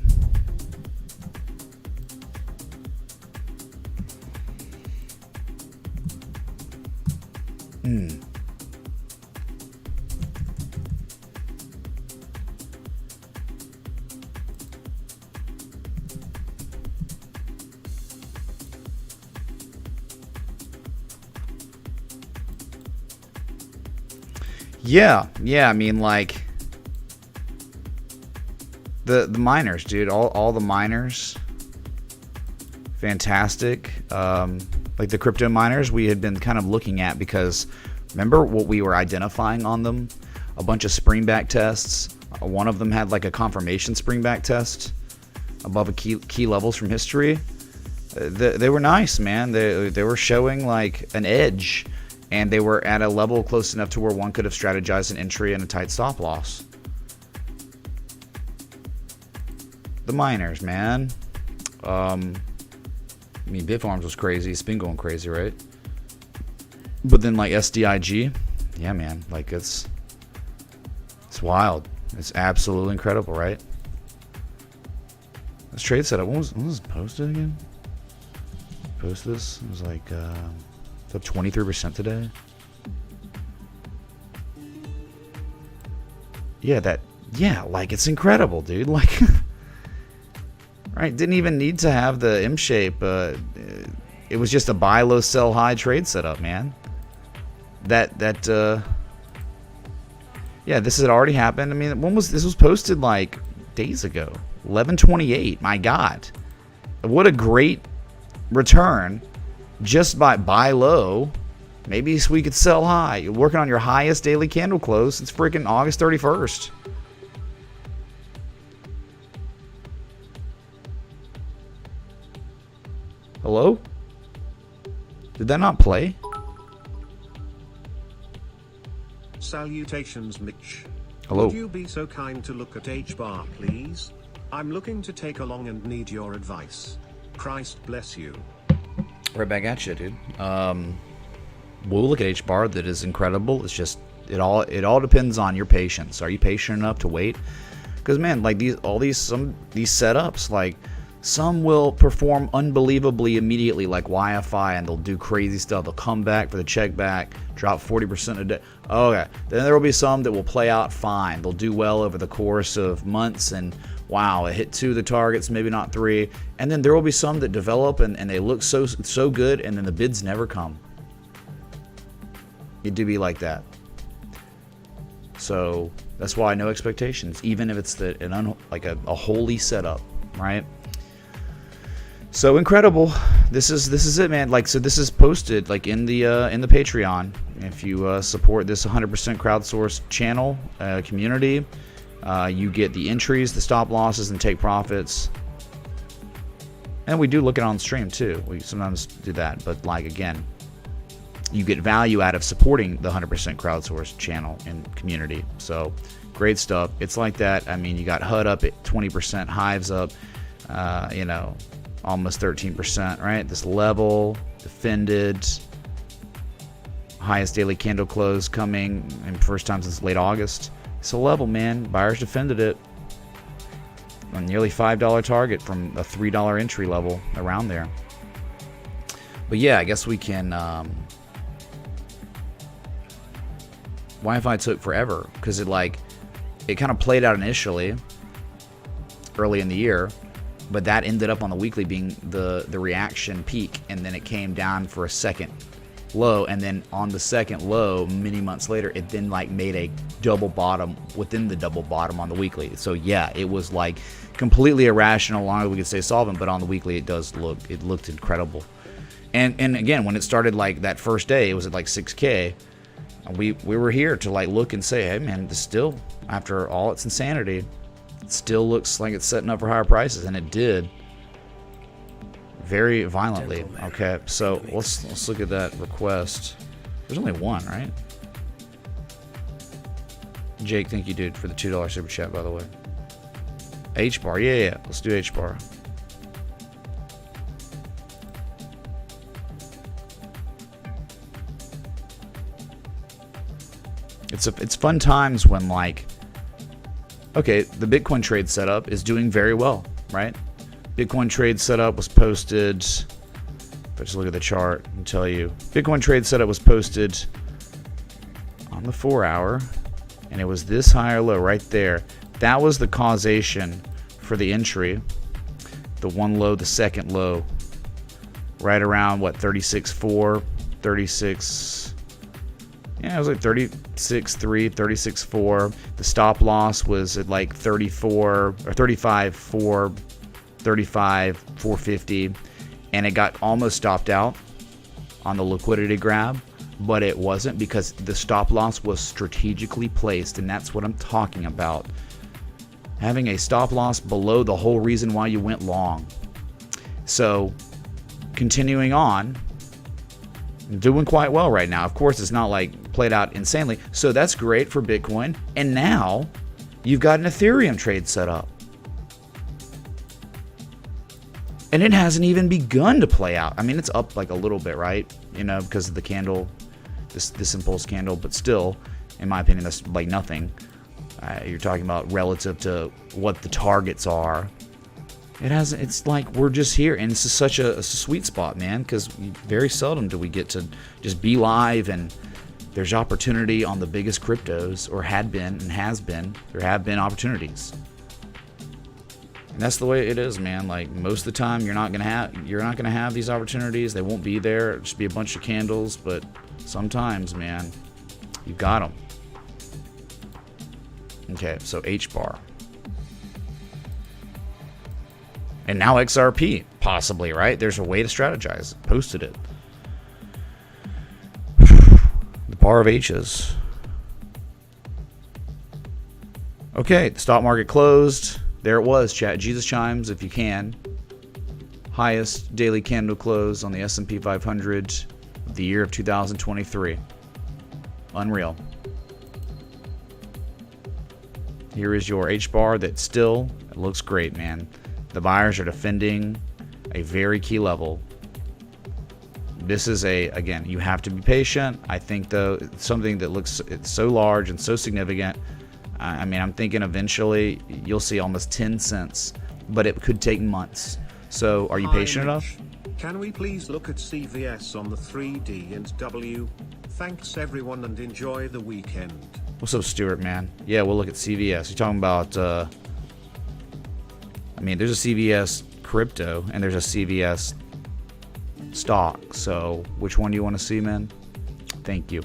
Yeah, I mean, like the miners, dude, all the miners, fantastic. Like the crypto miners we had been kind of looking at, because remember what we were identifying on them? A bunch of spring back tests. One of them had like a confirmation spring back test above a key levels from history. They were nice, man. They were showing like an edge And they were at a level close enough to where one could have strategized an entry and a tight stop loss. The miners, man. I mean, Bitfarms was crazy. It's been going crazy, right? But then, like, SDIG, yeah, man. Like, it's wild. It's absolutely incredible, right? This trade setup. When was this posted again? Post this. It was like it's up 23% today. Yeah, like it's incredible, dude. Like, right? Didn't even need to have the M shape. It was just a buy low, sell high trade setup, man. Yeah, this had already happened. I mean, this was posted like days ago. 11/28. My God, what a great return just by buy low. Maybe we could sell high. You're working on your highest daily candle close. It's freaking August 31st. Hello? Did that not play? Salutations, Mitch. Hello. Would you be so kind to look at Hbar, please? I'm looking to take along and need your advice. Christ bless you. Right back at you, dude. We'll look at Hbar. That is incredible. It's just it all depends on your patience. Are you patient enough to wait? Because man, like these setups, like some will perform unbelievably immediately, like YFI, and they'll do crazy stuff. They'll come back for the check back, drop 40% a day. Okay, then there will be some that will play out fine. They'll do well over the course of months, and wow, it hit 2 of the targets, maybe not 3. And then there will be some that develop and they look so good, and then the bids never come. It do be like that. So that's why no expectations, even if it's a holy setup, right? So incredible. This is it, man. Like, so this is posted like in the Patreon. If you support this 100% crowdsourced channel community, you get the entries, the stop losses, and take profits. And we do look at it on stream too. We sometimes do that, but like again, you get value out of supporting the 100% crowdsourced channel and community. So great stuff. It's like that. I mean, you got HUD up at 20%, Hives up, almost 13%, right? This level defended, highest daily candle close coming, and first time since late August. It's a level, man. Buyers defended it. A nearly $5 target from a $3 entry level around there. But yeah, I guess we can. Wi-Fi took forever because it kind of played out initially early in the year, but that ended up on the weekly being the reaction peak, and then it came down for a second low, and then on the second low many months later it then made a double bottom within the double bottom on the weekly. So yeah, it was completely irrational, longer than we could stay solvent, but on the weekly it looked incredible. And again, when it started that first day, it was at 6K. We were here to look and say, hey man, this still, after all its insanity, it still looks like it's setting up for higher prices, and it did very violently. Okay, so let's look at that request. There's only one, right? Jake, thank you, dude, for the $2 super chat, by the way. Hbar, yeah, let's do Hbar. It's fun times when okay, the Bitcoin trade setup is doing very well, right? Bitcoin trade setup was posted. If I just look at the chart and tell you, Bitcoin trade setup was posted on the 4-hour, and it was this high or low right there. That was the causation for the entry. The one low, the second low, right around 36.4, 36. Yeah, it was 36.3, 36.4. The stop loss was at 34 or 35.4, 35.450, and it got almost stopped out on the liquidity grab, but it wasn't, because the stop loss was strategically placed, and that's what I'm talking about. Having a stop loss below the whole reason why you went long. So, continuing on, doing quite well right now. Of course, it's not like played out insanely. So that's great for Bitcoin. And now you've got an Ethereum trade set up. And it hasn't even begun to play out. I mean, it's up like a little bit, right? You know, because of the candle, this impulse candle. But still, in my opinion, that's like nothing. You're talking about relative to what the targets are. It hasn't. It's like we're just here, and it's such a sweet spot, man. Because very seldom do we get to just be live, and there's opportunity on the biggest cryptos, or had been and has been. There have been opportunities. And that's the way it is, man. Like most of the time, you're not gonna have these opportunities. They won't be there. It'll just be a bunch of candles. But sometimes, man, you got them. Okay, so Hbar, and now XRP, possibly, right? There's a way to strategize. Posted it. The bar of H's. Okay, the stock market closed. There it was, chat. Jesus chimes, if you can. Highest daily candle close on the S&P 500 of the year of 2023. Unreal. Here is your Hbar that still looks great, man. The buyers are defending a very key level. This is again, you have to be patient. I think, though, it's something that it's so large and so significant. I mean, I'm thinking eventually you'll see almost 10 cents, but it could take months. So are you patient enough? Can we please look at CVS on the 3D and W? Thanks everyone and enjoy the weekend. What's up, Stuart, man? Yeah, we'll look at CVS. You're talking about, I mean, there's a CVS crypto and there's a CVS stock. So which one do you want to see, man? Thank you.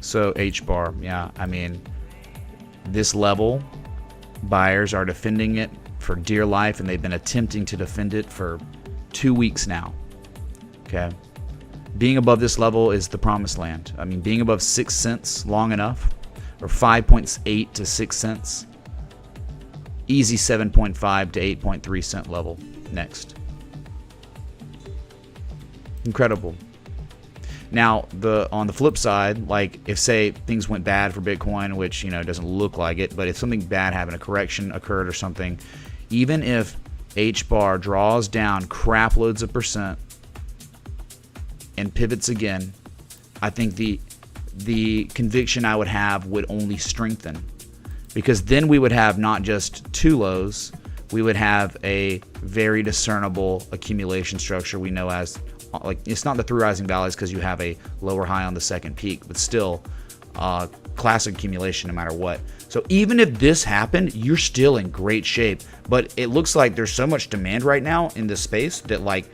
So Hbar, yeah, I mean, this level, buyers are defending it for dear life, and they've been attempting to defend it for 2 weeks now. Okay, being above this level is the promised land. I mean, being above 6 cents long enough, or 5.8 to 6 cents, easy 7.5 to 8.3 cent level next. Incredible. Now, on the flip side, like if say things went bad for Bitcoin, which it doesn't look like it, but if something bad happened, a correction occurred or something, even if Hbar draws down crap loads of percent and pivots again, I think the conviction I would have would only strengthen, because then we would have not just two lows, we would have a very discernible accumulation structure we know as, like, it's not the three rising valleys because you have a lower high on the second peak, but still classic accumulation no matter what. So even if this happened, you're still in great shape. But it looks like there's so much demand right now in this space that like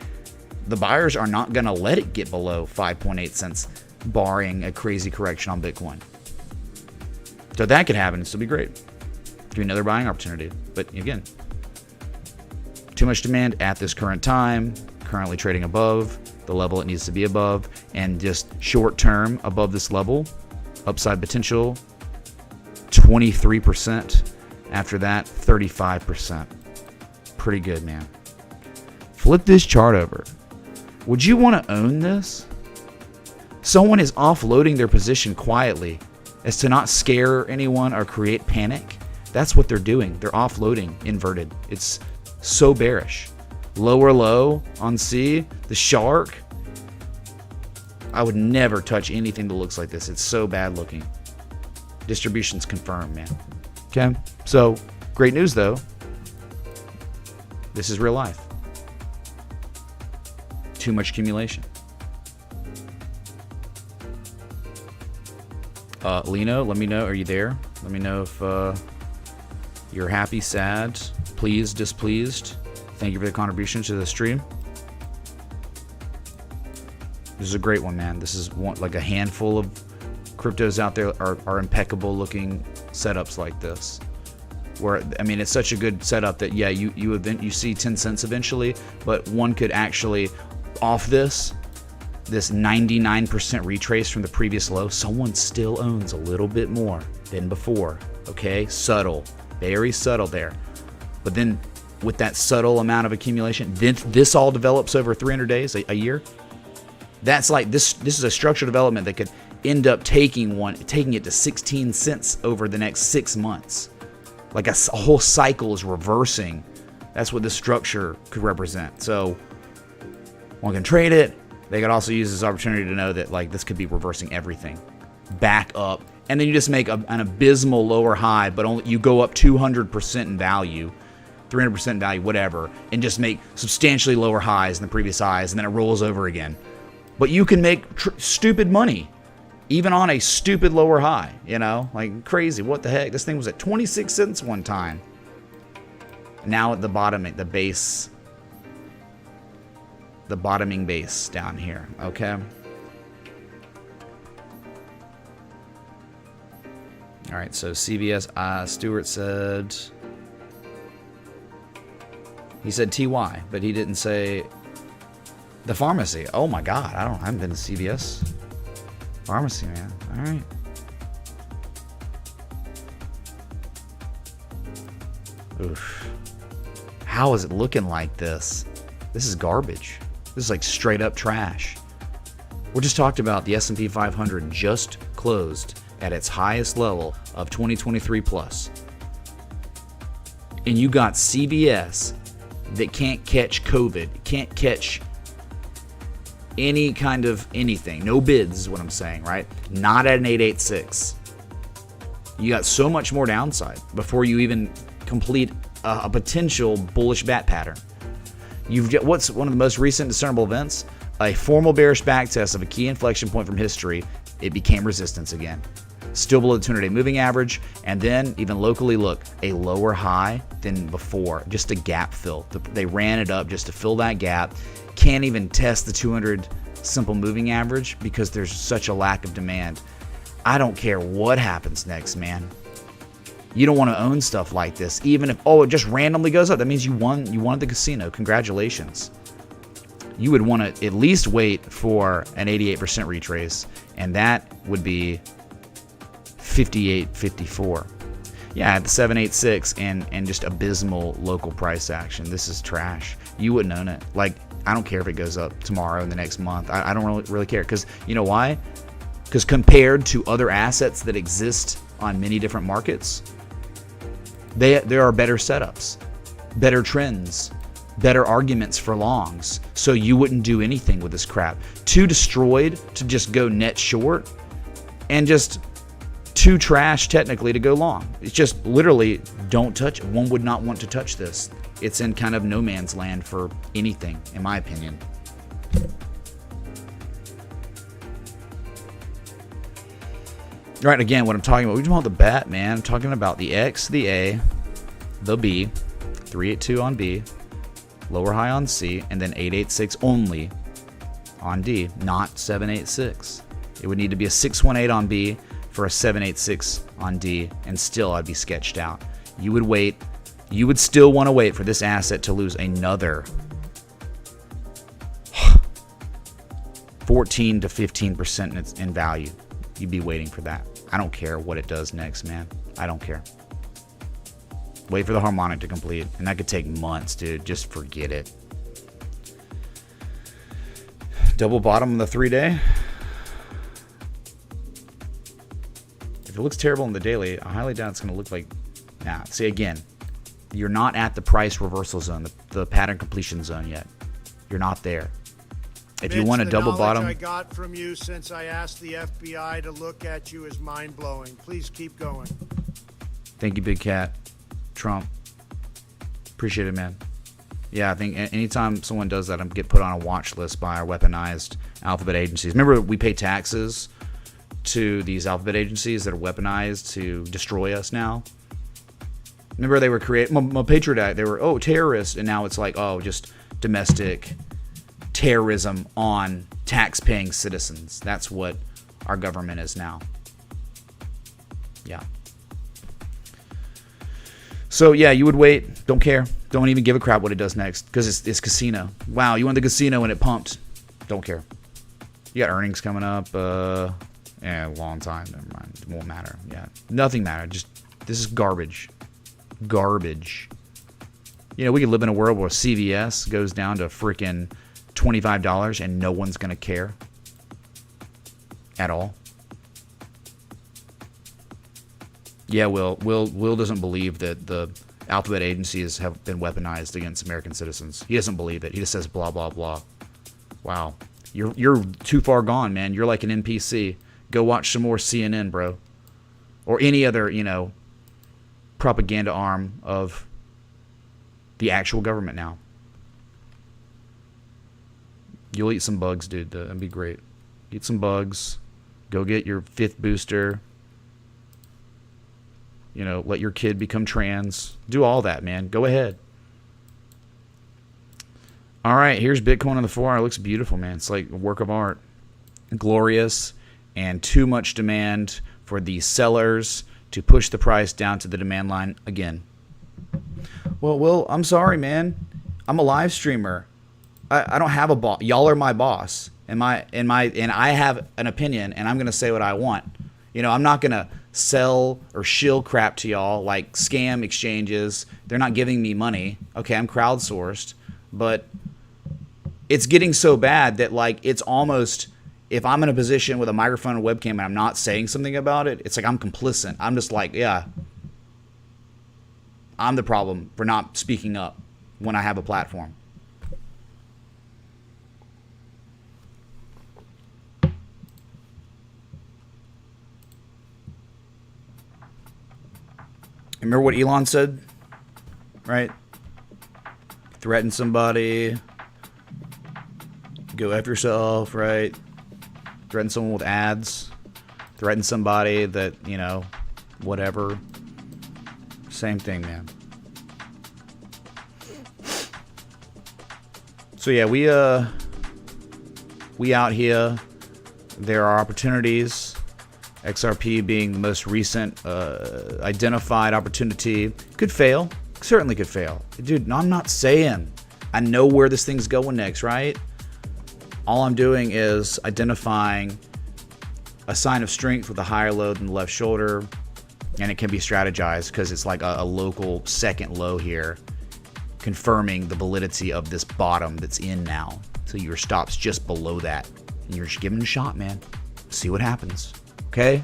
the buyers are not going to let it get below 5.8 cents, barring a crazy correction on Bitcoin. So that could happen and still be great. Give you another buying opportunity. But again, too much demand at this current time. Currently trading above the level it needs to be above, and just short term above this level, upside potential 23%. After that, 35%. Pretty good, man. Flip this chart over. Would you want to own this? Someone is offloading their position quietly as to not scare anyone or create panic. That's what they're doing. They're offloading inverted. It's so bearish. Lower low on C, the shark. I would never touch anything that looks like this. It's so bad looking. Distribution's confirmed, man. Okay, so great news though. This is real life. Too much accumulation. Lino, let me know. Are you there? Let me know if you're happy, sad, pleased, displeased. Thank you for the contribution to the stream. This is a great one, man. This is one, like a handful of cryptos out there are impeccable looking setups like this. Where, I mean, it's such a good setup that, yeah, you see 10 cents eventually, but one could actually, off this 99% retrace from the previous low, someone still owns a little bit more than before. Okay, subtle, very subtle there. But then with that subtle amount of accumulation, this all develops over 300 days, a year. That's like this is a structural development that could end up taking it to 16 cents over the next 6 months. Like a whole cycle is reversing. That's what this structure could represent. So one can trade it. They could also use this opportunity to know that like this could be reversing everything back up, and then you just make an abysmal lower high, but only you go up 200% in value, 300% in value, whatever, and just make substantially lower highs than the previous highs, and then it rolls over again. But you can make stupid money even on a stupid lower high, you know, like crazy. What the heck? This thing was at 26 cents one time. Now at the bottom, at the base, the bottoming base down here, okay? All right, so CBS, Stewart said, he said TY, but he didn't say the pharmacy. Oh my God, I haven't been to CVS pharmacy, man. All right. Oof. How is it looking like this? This is garbage. This is like straight up trash. We're just talked about the S&P 500 just closed at its highest level of 2023 plus. And you got CVS that can't catch COVID, can't catch any kind of anything. No bids is what I'm saying, right? Not at an 886. You got so much more downside before you even complete a potential bullish bat pattern. You've got what's one of the most recent discernible events? A formal bearish backtest of a key inflection point from history. It became resistance again. Still below the 200-day moving average, and then even locally, look, a lower high than before, just a gap fill. They ran it up just to fill that gap. Can't even test the 200 simple moving average because there's such a lack of demand. I don't care what happens next, man. You don't want to own stuff like this, even if it just randomly goes up. That means you won at the casino. Congratulations. You would want to at least wait for an 88% retrace, and that would be 58.54. Yeah, the 786 and just abysmal local price action. This is trash. You wouldn't own it. Like, I don't care if it goes up tomorrow in the next month. I don't really care, because you know why? Because compared to other assets that exist on many different markets, there are better setups, better trends, better arguments for longs. So you wouldn't do anything with this crap. Too destroyed to just go net short, and just too trash technically to go long. It's just literally don't touch it. One would not want to touch this. It's in kind of no man's land for anything, in my opinion. Right, again, what I'm talking about, we're talking about the bat, man. I'm talking about the X, the A, the B, 382 on B, lower high on C, and then 886 only on D, not 786. It would need to be a 618 on B for a 786 on D, and still I'd be sketched out. You would wait. You would still want to wait for this asset to lose another 14 to 15% in value. You'd be waiting for that. I don't care what it does next, man. I don't care. Wait for the harmonic to complete, and that could take months, dude. Just forget it. Double bottom on the 3-day. If it looks terrible in the daily, I highly doubt it's going to look like. Nah, see, again, you're not at the price reversal zone, the pattern completion zone yet. You're not there. If you want a double bottom, I got from you since I asked the FBI to look at you is mind-blowing. Please keep going. Thank you, Big Cat. Trump. Appreciate it, man. Yeah, I think anytime someone does that, I get put on a watch list by our weaponized alphabet agencies. Remember, we pay taxes to these alphabet agencies that are weaponized to destroy us now? Remember, they were Patriot Act, they were, terrorists, and now it's like, just domestic terrorism on tax-paying citizens. That's what our government is now. Yeah. So, yeah, you would wait. Don't care. Don't even give a crap what it does next, because it's casino. Wow, you went to the casino and it pumped. Don't care. You got earnings coming up. A long time. Never mind. It won't matter. Yeah, nothing matters. Just, this is garbage. Garbage. You know, we could live in a world where CVS goes down to freaking $25 and no one's going to care at all. Yeah, Will doesn't believe that the alphabet agencies have been weaponized against American citizens. He doesn't believe it. He just says blah, blah, blah. Wow. You're too far gone, man. You're like an NPC. Go watch some more CNN, bro. Or any other, you know, propaganda arm of the actual government now. You'll eat some bugs, dude. That'd be great. Eat some bugs. Go get your 5th booster. You know, let your kid become trans. Do all that, man. Go ahead. All right, here's Bitcoin on the 4 hour. It looks beautiful, man. It's like a work of art. Glorious. And too much demand for the sellers to push the price down to the demand line again. Well, I'm sorry, man. I'm a live streamer. I don't have a boss. Y'all are my boss. And I have an opinion, and I'm gonna say what I want. You know, I'm not gonna sell or shill crap to y'all like scam exchanges. They're not giving me money. Okay, I'm crowdsourced, but it's getting so bad that like it's almost, if I'm in a position with a microphone and webcam and I'm not saying something about it, it's like I'm complicit. I'm just like, yeah, I'm the problem for not speaking up when I have a platform. Remember what Elon said, right? Threaten somebody, go F yourself, right? Threaten someone with ads, threaten somebody that, you know, whatever. Same thing, man. So yeah, we out here. There are opportunities. XRP being the most recent identified opportunity. Could fail. Certainly could fail. Dude, no, I'm not saying. I know where this thing's going next, right? All I'm doing is identifying a sign of strength with a higher low than the left shoulder. And it can be strategized because it's like a local second low here, confirming the validity of this bottom that's in now. So your stop's just below that. And you're just giving it a shot, man. See what happens. Okay?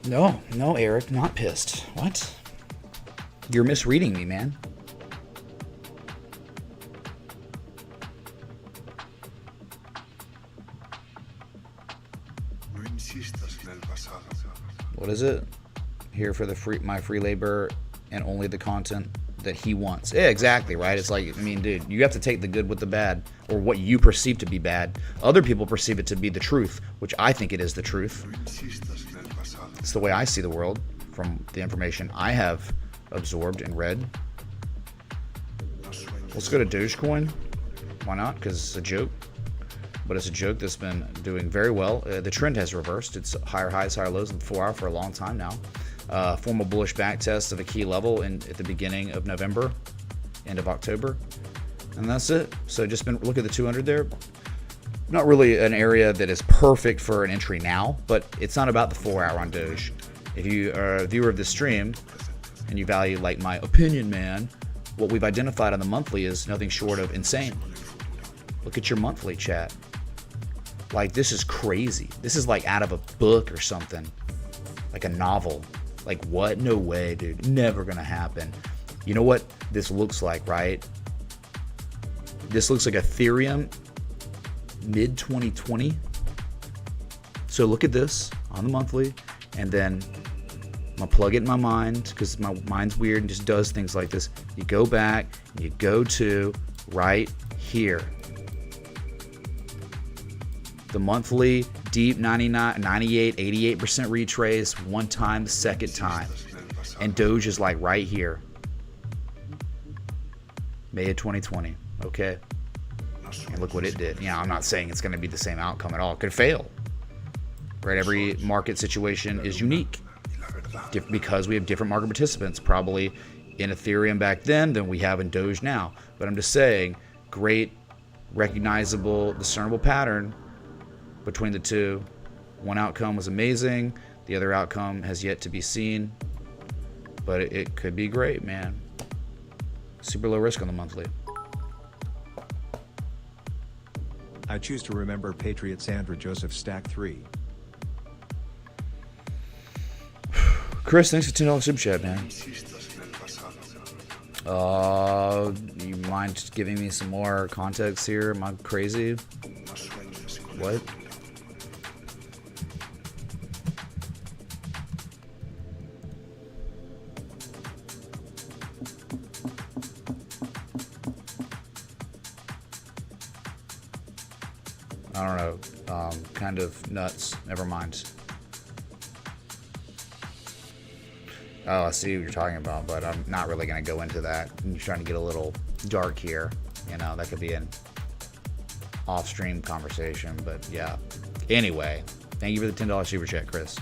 No, Eric, not pissed. What? You're misreading me, man. What is it? Here for my free labor and only the content that he wants. Yeah, exactly, right? It's like, I mean, dude, you have to take the good with the bad, or what you perceive to be bad. Other people perceive it to be the truth, which I think it is the truth. It's the way I see the world from the information I have absorbed and read. Let's go to Dogecoin. Why not? Because it's a joke. But it's a joke that's been doing very well. The trend has reversed. It's higher highs, higher lows in the 4 hour for a long time now. Formal bullish back test of a key level at the beginning of November, end of October, and that's it. So just been look at the 200 there. Not really an area that is perfect for an entry now, but it's not about the 4 hour on Doge. If you are a viewer of this stream and you value like my opinion, man, what we've identified on the monthly is nothing short of insane. Look at your monthly chat. Like, this is crazy. This is like out of a book or something, like a novel. Like, what? No way, dude. Never gonna happen. You know what this looks like, right? This looks like Ethereum mid 2020. So look at this on the monthly, and then I'm gonna plug it in my mind because my mind's weird and just does things like this. You go back, and you go to right here. The monthly deep 99, 98, 88% retrace, one time, the second time. And Doge is like right here. May of 2020. Okay. And look what it did. Yeah, I'm not saying it's going to be the same outcome at all. It could fail. Right? Every market situation is unique because we have different market participants, probably in Ethereum back then than we have in Doge now. But I'm just saying, great, recognizable, discernible pattern between the two. One outcome was amazing. The other outcome has yet to be seen, but it could be great, man. Super low risk on the monthly. I choose to remember Patriot Sandra Joseph Stack 3. Chris, thanks for $10 super chat, man. You mind giving me some more context here? Am I crazy? What? I don't know. Kind of nuts. Never mind. Oh, I see what you're talking about, but I'm not really going to go into that. I'm trying to get a little dark here. You know, that could be an off-stream conversation, but yeah. Anyway, thank you for the $10 super chat, Chris.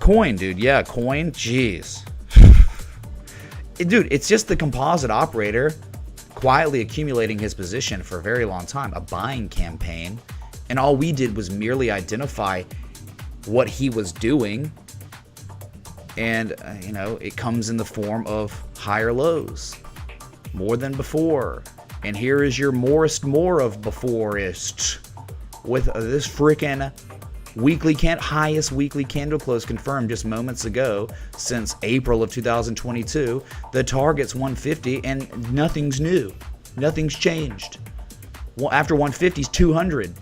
Coin, dude. Yeah, Coin. Jeez. Dude, it's just the composite operator quietly accumulating his position for a very long time. A buying campaign. And all we did was merely identify what he was doing. And, you know, it comes in the form of higher lows. More than before. And here is your morest more of beforeist. With this freaking highest weekly candle close confirmed just moments ago since April of 2022. The target's 150 and nothing's new. Nothing's changed. Well, after 150 is 200.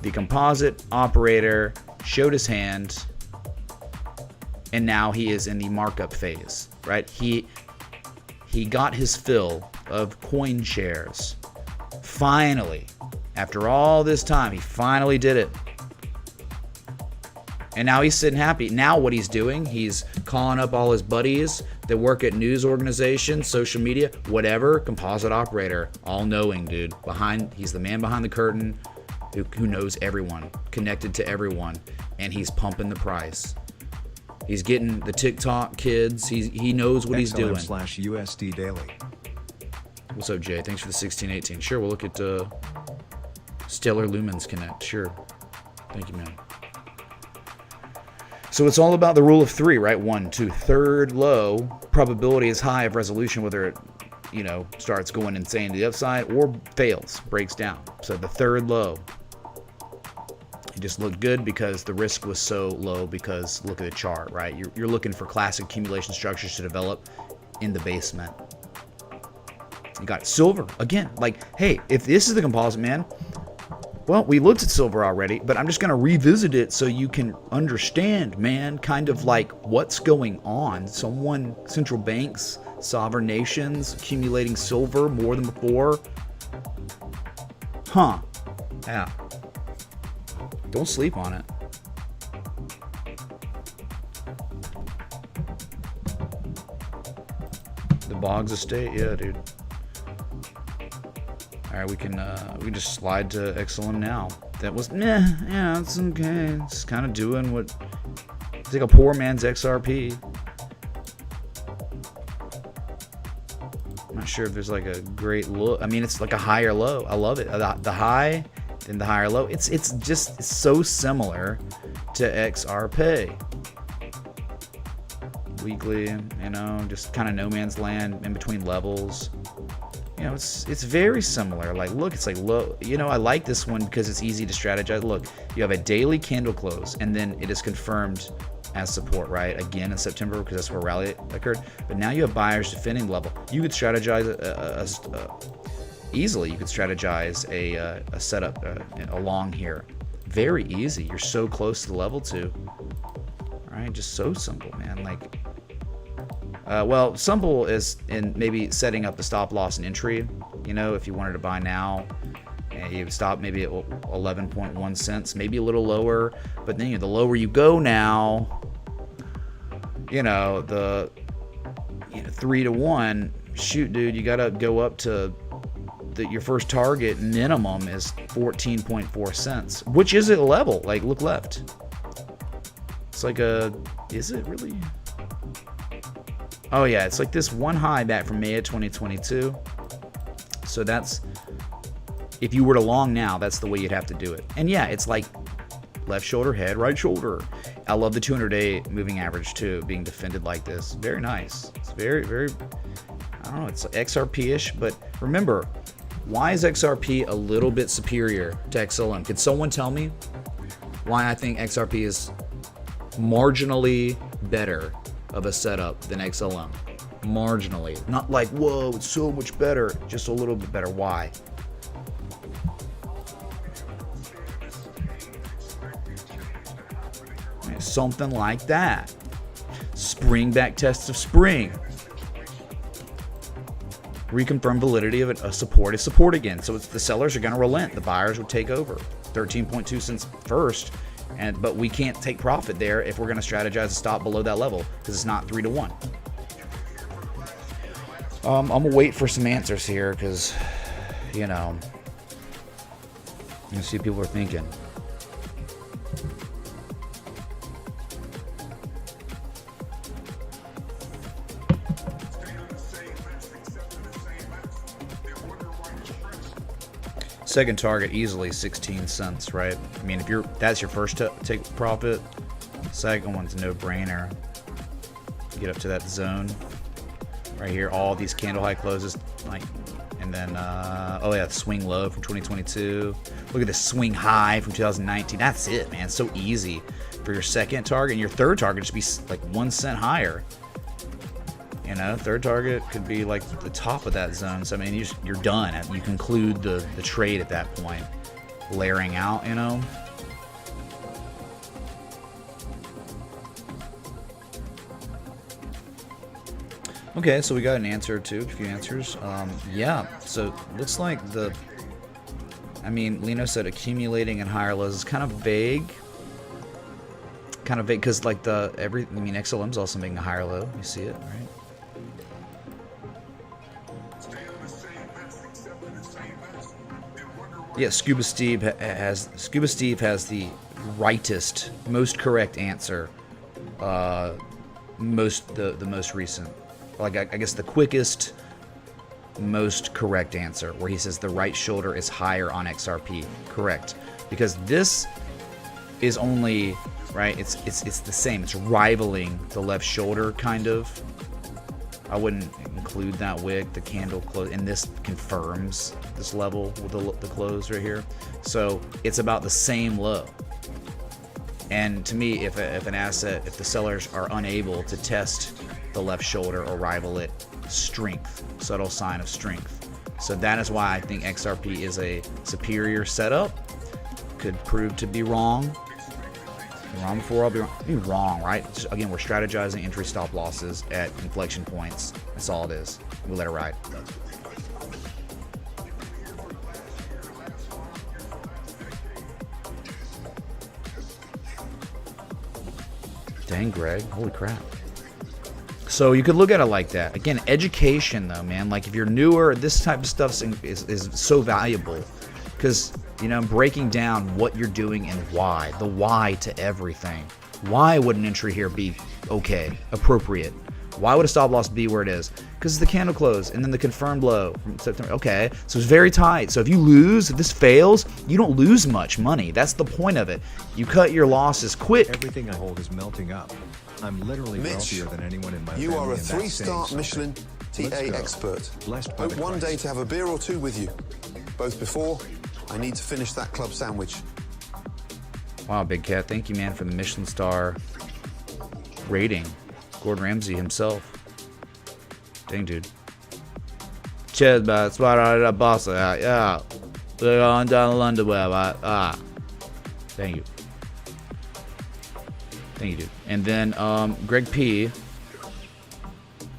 The composite operator showed his hand, and now he is in the markup phase, right? He got his fill of coin shares. Finally, after all this time, he finally did it. And now he's sitting happy. Now what he's doing, he's calling up all his buddies that work at news organizations, social media, whatever, composite operator, all knowing, dude. He's the man behind the curtain who knows everyone, connected to everyone, and he's pumping the price. He's getting the TikTok kids. He knows what he's doing. XLM/USD daily. What's up, Jay? Thanks for the 1618. Sure, we'll look at Stellar Lumens Connect. Sure. Thank you, man. So it's all about the rule of three, right? 1, 2, third low. Probability is high of resolution, whether it, you know, starts going insane to the upside or fails, breaks down. So the third low. It just looked good because the risk was so low because look at the chart, right? You're looking for classic accumulation structures to develop in the basement. You got silver. Again, like, hey, if this is the composite, man, well, we looked at silver already, but I'm just going to revisit it so you can understand, man, kind of like what's going on. Central banks, sovereign nations, accumulating silver more than before. Huh. Yeah. Don't sleep on it. The Boggs estate, yeah, dude. All right, we can just slide to XLM now. That was yeah, it's okay. It's kind of doing what it's like a poor man's XRP. I'm not sure if there's like a great low. I mean, it's like a higher low. I love it. The high. In the higher low, it's so similar to XRP. Weekly, you know, just kind of no man's land in between levels. You know, it's very similar. Like, look, it's like low. You know, I like this one because it's easy to strategize. Look, you have a daily candle close, and then it is confirmed as support, right? Again in September because that's where rally occurred. But now you have buyers defending level. You could strategize easily. You could strategize a setup along here. Very easy. You're so close to the level 2. All right, just so simple, man. Like, well, simple is in maybe setting up the stop loss and entry. You know, if you wanted to buy now, and you stop maybe at 11.1 cents, maybe a little lower. But then, you know, the lower you go now, you know, 3 to 1. Shoot, dude, you gotta go up to. Your first target minimum is 14.4 cents, which is at a level. Like, look left. It's like is it really? Oh yeah, it's like this one high back from May of 2022. So that's, if you were to long now, that's the way you'd have to do it. And yeah, it's like left shoulder, head, right shoulder. I love the 200-day moving average too, being defended like this. Very nice. It's very, very, I don't know, it's XRP-ish, but remember, why is XRP a little bit superior to XLM? Could someone tell me why I think XRP is marginally better of a setup than XLM? Marginally. Not like, whoa, it's so much better. Just a little bit better. Why? Something like that. Spring back test of spring. Reconfirm validity of it. A support is support again. So it's, the sellers are going to relent. The buyers would take over. 13.2 cents first. But we can't take profit there if we're going to strategize a stop below that level because it's not 3 to 1. I'm going to wait for some answers here because, you know, see what people are thinking. Second target easily 16 cents, right? I mean, if that's your first take profit, second one's a no-brainer. Get up to that zone right here. All these candle high closes, like, and then oh yeah, swing low from 2022. Look at this swing high from 2019. That's it, man. It's so easy for your second target, and your third target should be like 1 cent higher. You know, third target could be like the top of that zone. So I mean, you're done. You conclude the trade at that point. Layering out, you know. Okay, so we got an answer or two, a few answers. Yeah, so looks like I mean, Lino said accumulating in higher lows is kind of vague. Kind of vague because like XLM's also making a higher low. You see it, right? Yeah, Scuba Steve has the rightest, most correct answer. The most recent, like I guess the quickest, most correct answer, where he says the right shoulder is higher on XRP. Correct, because this is only right. It's the same. It's rivaling the left shoulder kind of. I wouldn't include that wick, the candle close, and this confirms this level with the close right here. So it's about the same low. And to me, if the sellers are unable to test the left shoulder or rival it, strength, subtle sign of strength. So that is why I think XRP is a superior setup. Could prove to be wrong. Wrong before I'll be wrong, right? Just, again, we're strategizing entry stop losses at inflection points. That's all it is. We let it ride. Dang, Greg. Holy crap. So you could look at it like that. Again, education though, man. Like if you're newer, this type of stuff is so valuable. Because, you know, breaking down what you're doing and why. The why to everything. Why would an entry here be okay, appropriate? Why would a stop loss be where it is? Because it's the candle close and then the confirmed low from September. Okay, so it's very tight. So if you lose, if this fails, you don't lose much money. That's the point of it. You cut your losses quick. Everything I hold is melting up. I'm literally Mitch, wealthier than anyone in my you family. are a and that's saying 3-star something. Michelin TA Let's go. expert. Blessed by Hope the one day Christ. to have a beer or two with you. Both before, I need to finish that club sandwich. Wow, Big Cat. Thank you, man, for the Michelin star rating. Gordon Ramsay himself. Dang, dude. Cheers, man. Swat boss. Yeah. They're on down to London, where Thank you. Thank you, dude. And then Greg P.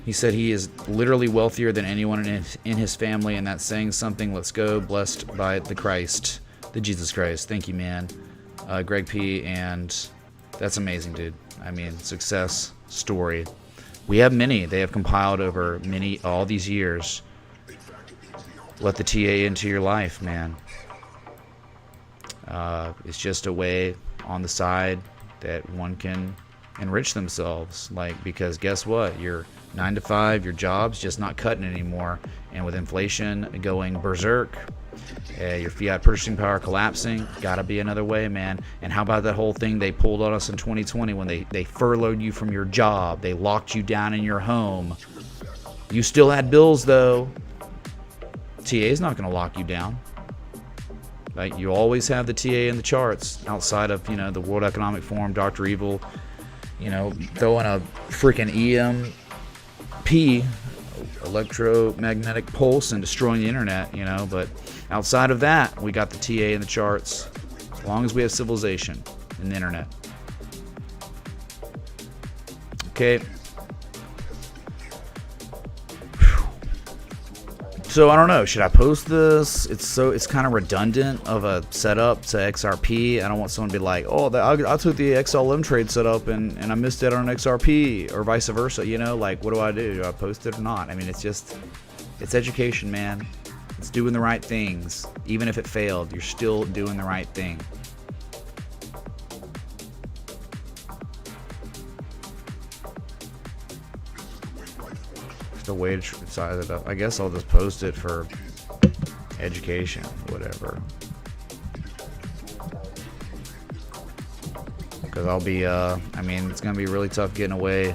He said he is literally wealthier than anyone in his family, and that's saying something. Let's go. Blessed by the Christ, the Jesus Christ. Thank you, man. Greg P. And that's amazing, dude. I mean, success story. We have many. They have compiled over all these years. Let the TA into your life, man. It's just a way on the side that one can enrich themselves. Like, because guess what? Your 9 to 5, your job's just not cutting anymore. And with inflation going berserk, Your fiat purchasing power collapsing, gotta be another way, man. And how about that whole thing they pulled on us in 2020 when they furloughed you from your job, they locked you down in your home. You still had bills though. TA is not gonna lock you down. Right? You always have the TA in the charts outside of, the World Economic Forum, Dr. Evil, throwing a freaking EMP, electromagnetic pulse, and destroying the internet, but outside of that, we got the TA in the charts as long as we have civilization and the internet. Okay. So I don't know. Should I post this? It's kind of redundant of a setup to XRP. I don't want someone to be like, oh, I took the XLM trade setup and I missed it on XRP, or vice versa. Like, what do I do? Do I post it or not? I mean, it's education, man. It's doing the right things. Even if it failed, you're still doing the right thing. The way to size it up. I guess I'll just post it for education, whatever. Because I'll be, it's going to be really tough getting away.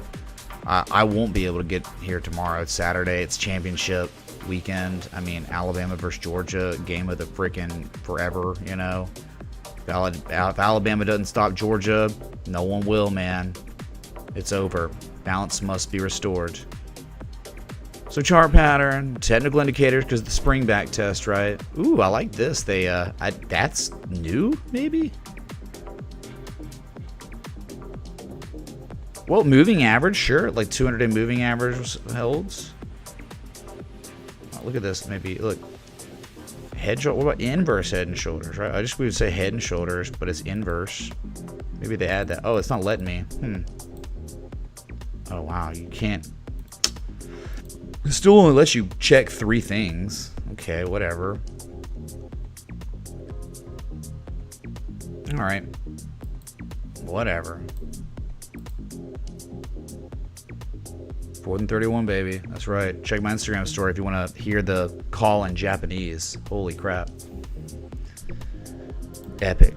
I won't be able to get here tomorrow. It's Saturday. It's championship weekend. Alabama versus Georgia, game of the freaking forever, If Alabama doesn't stop Georgia, no one will, man. It's over. Balance must be restored. So chart pattern, technical indicators, because the spring back test, right? Ooh, I like this. That's new, maybe? Well, moving average, sure. Like 200-day moving average holds. Oh, look at this, maybe, look. What about inverse head and shoulders, right? I just would say head and shoulders, but it's inverse. Maybe they add that. Oh, it's not letting me. Oh, wow, you can't. It still only lets you check 3 things. Okay, whatever. Alright. Whatever. 4 than 31, baby. That's right. Check my Instagram story if you want to hear the call in Japanese. Holy crap. Epic.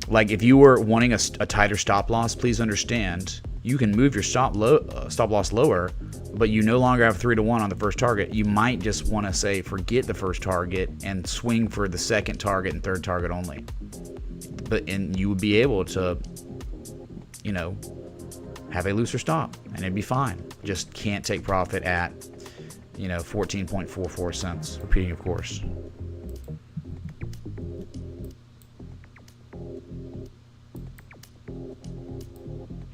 Like, if you were wanting a tighter stop loss, please understand, you can move your stop loss lower, but you no longer have 3-1 on the first target. You might just want to say, forget the first target and swing for the second target and third target only. And you would be able to, have a looser stop, and it'd be fine. Just can't take profit at, 14.44 cents. Repeating, of course.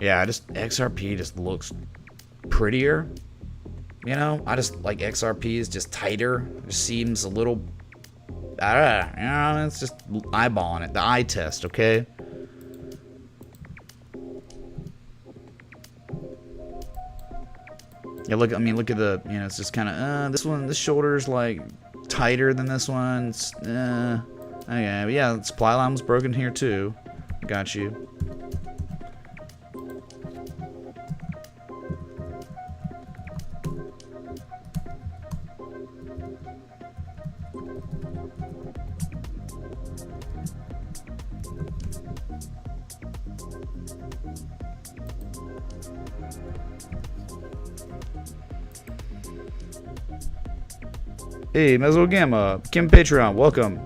Yeah, XRP just looks prettier. I just like XRP is just tighter. It seems a little, I don't know, it's just eyeballing it. The eye test, okay? Yeah, look at the, it's just kind of, this shoulder's like tighter than this one. Okay, but yeah, the supply line was broken here too. Got you. Hey, Mesogamma, Kim Patreon, welcome.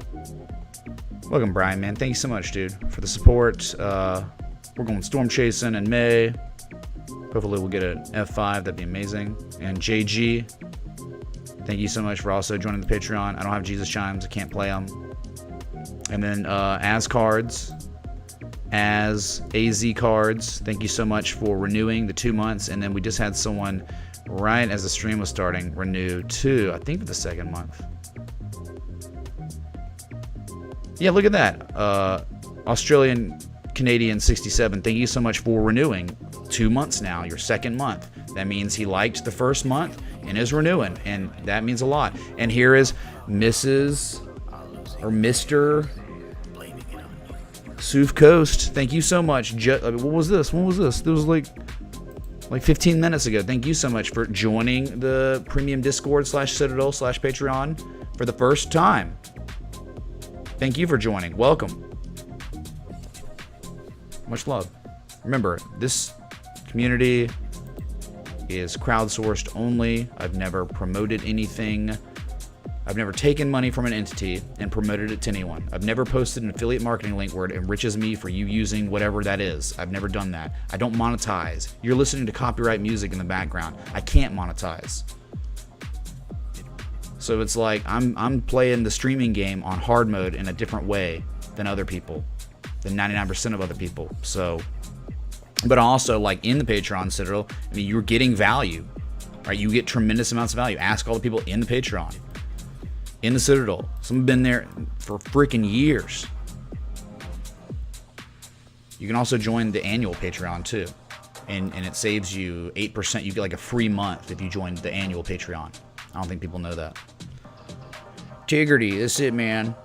Welcome, Brian, man. Thank you so much, dude, for the support. We're going storm chasing in May. Hopefully we'll get an F5. That'd be amazing. And JG, thank you so much for also joining the Patreon. I don't have Jesus Chimes. I can't play them. And then As Cards, as AZ Cards, thank you so much for renewing the 2 months. And then we just had someone right as the stream was starting renew too, I think for the second month. Yeah, look at that. Australian Canadian 67, thank you so much for renewing 2 months now, your second month. That means he liked the first month and is renewing, and that means a lot. And here is Mrs. or Mr. Soof Coast. Thank you so much. What was this? What was this? There was like like 15 minutes ago. Thank you so much for joining the premium Discord /Citadel/Patreon for the first time. Thank you for joining. Welcome. Much love. Remember, this community is crowdsourced only. I've never promoted anything. I've never taken money from an entity and promoted it to anyone. I've never posted an affiliate marketing link where it enriches me for you using whatever that is. I've never done that. I don't monetize. You're listening to copyright music in the background. I can't monetize. So it's like I'm playing the streaming game on hard mode in a different way than other people, than 99% of other people. So, but also like in the Patreon Citadel, I mean, you're getting value, right? You get tremendous amounts of value. Ask all the people in the Patreon. In the Citadel. Some have been there for freaking years. You can also join the annual Patreon too. And it saves you 8%. You get like a free month if you join the annual Patreon. I don't think people know that. Integrity, that's it, man.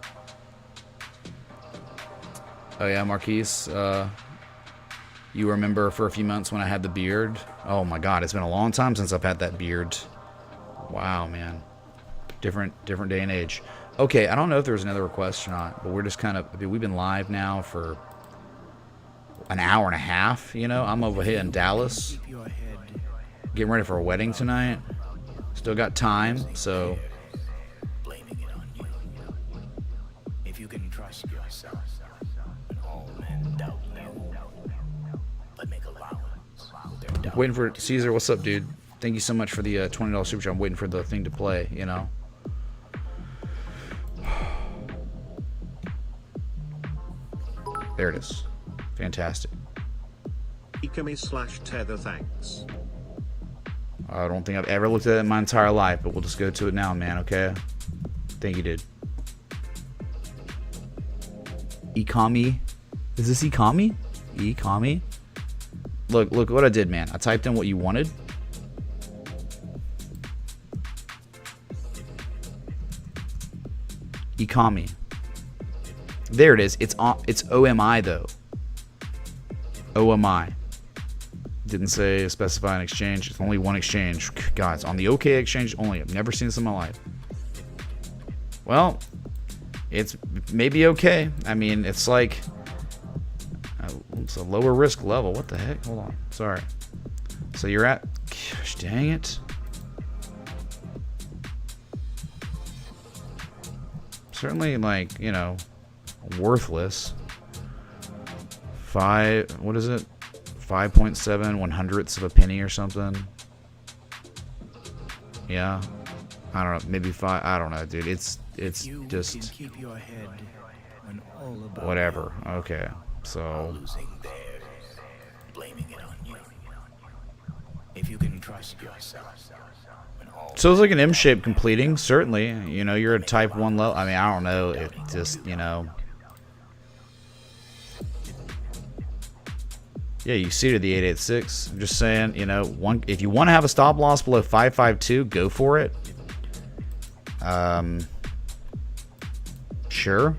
Oh yeah, Marquise. You remember for a few months when I had the beard? Oh my god, it's been a long time since I've had that beard. Wow, man. Different day and age. Okay, I don't know if there's another request or not, but we're just kind of, I mean, we've been live now for an hour and a half, you know. I'm over here in Dallas, getting ready for a wedding tonight. Still got time, so. Waiting for Caesar. What's up, dude? Thank you so much for the $20 super chat. I'm waiting for the thing to play, you know. There it is. Fantastic. Ikami/tether, thanks. I don't think I've ever looked at it in my entire life, but we'll just go to it now, man, okay? Thank you, dude. Ikami? Is this Ikami? Ikami? Look what I did, man. I typed in what you wanted. Ikami. There it is. It's OMI though. OMI. Didn't say specify an exchange. It's only one exchange. God, it's on the OK exchange only. I've never seen this in my life. Well, it's maybe okay. I mean, it's like it's a lower risk level. What the heck? Hold on. Sorry. So you're at. Gosh, dang it. Certainly, like, you know, worthless. What is it? 5.7 1/100ths of a penny or something. Yeah. I don't know. Maybe 5. I don't know, dude. It's just whatever. Okay. So so it's like an M-shape completing, certainly. You know, you're a type 1 level. I mean, I don't know. It just, you know. Yeah, you see to the 886. I'm just saying, you know, if you want to have a stop loss below 552, go for it. Sure.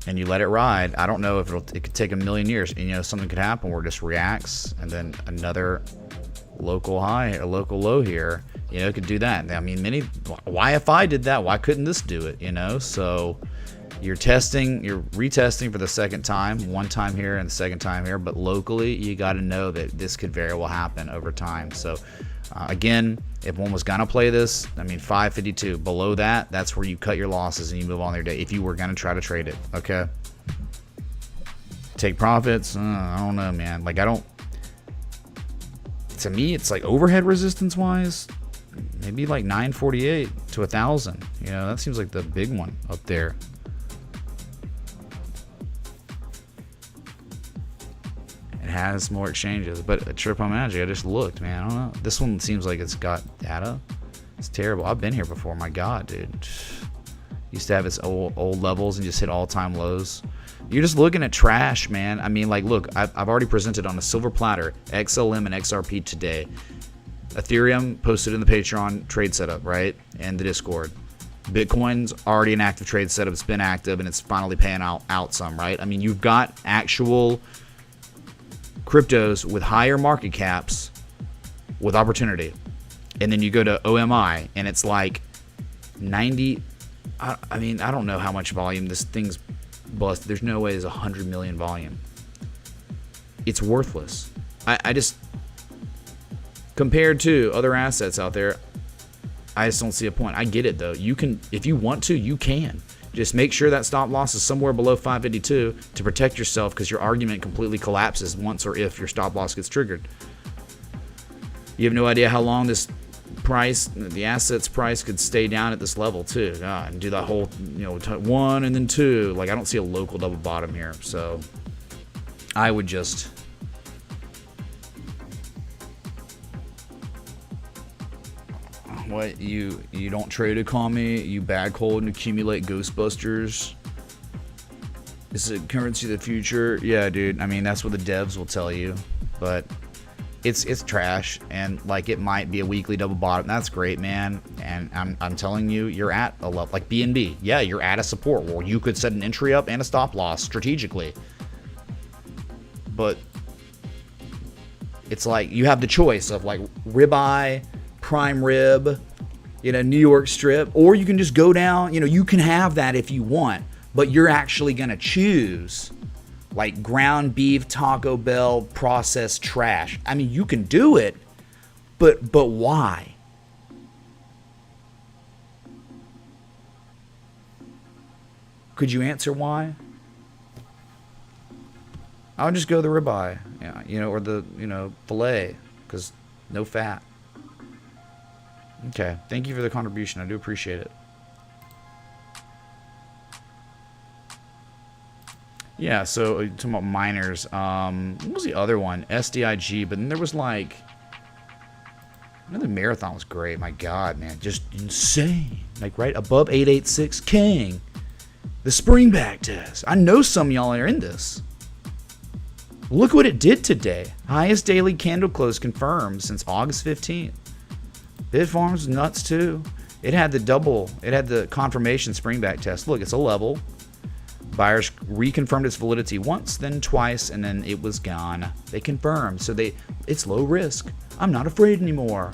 And you let it ride. I don't know if it could take a million years. And, you know, something could happen where it just reacts, and then another local high, a local low here. You know, it could do that. I mean, YFI did that. Why couldn't this do it? You know, so you're retesting for the second time, one time here and the second time here. But locally, you got to know that this could very well happen over time. So again, if one was gonna play this, I mean, 552 below that, that's where you cut your losses and you move on your day. If you were gonna try to trade it, okay. Take profits. I don't know, man. Like, to me, it's like overhead resistance wise, maybe like 948 to 1,000. You know, that seems like the big one up there. It has more exchanges, but at Triple Magic, I just looked, man. I don't know. This one seems like it's got data. It's terrible. I've been here before. My God, dude. Used to have its old levels and just hit all-time lows. You're just looking at trash, man. I mean, like, look, I've already presented on a silver platter XLM and XRP today. Ethereum posted in the Patreon trade setup, right? And the Discord. Bitcoin's already an active trade setup. It's been active and it's finally paying out some, right? I mean, you've got actual cryptos with higher market caps with opportunity. And then you go to OMI and it's like 90. I mean, I don't know how much volume this thing's busted. There's no way there's 100 million volume. It's worthless. I just, compared to other assets out there, I just don't see a point. I get it though. You can, if you want to, you can. Just make sure that stop loss is somewhere below 552 to protect yourself, because your argument completely collapses once or if your stop loss gets triggered. You have no idea how long this price, the asset's price, could stay down at this level too. And do that whole, one and then two. Like, I don't see a local double bottom here. So I would just, what, you don't trade economy, you bag hold and accumulate Ghostbusters. This is a currency of the future. Yeah, dude. I mean, that's what the devs will tell you, but it's trash. And like, it might be a weekly double bottom. That's great, man. And I'm telling you, you're at a level like BNB. Yeah, you're at a support where you could set an entry up and a stop loss strategically. But it's like you have the choice of like ribeye, prime rib, New York strip, or you can just go down. You can have that if you want, but you're actually gonna choose like ground beef, Taco Bell, processed trash. I mean, you can do it, but why? Could you answer why? I would just go the ribeye, or the, filet, because no fat. Okay, thank you for the contribution. I do appreciate it. Yeah, so talking about miners, what was the other one? SDIG, but then there was like, another marathon was great. My God, man, just insane. Like right above 886 King, the spring back test. I know some of y'all are in this. Look what it did today. Highest daily candle close confirmed since August 15th. Bitfarms was nuts too. It had the confirmation spring back test. Look, it's a level. Buyers reconfirmed its validity once, then twice, and then it was gone. They confirmed, so it's low risk. I'm not afraid anymore.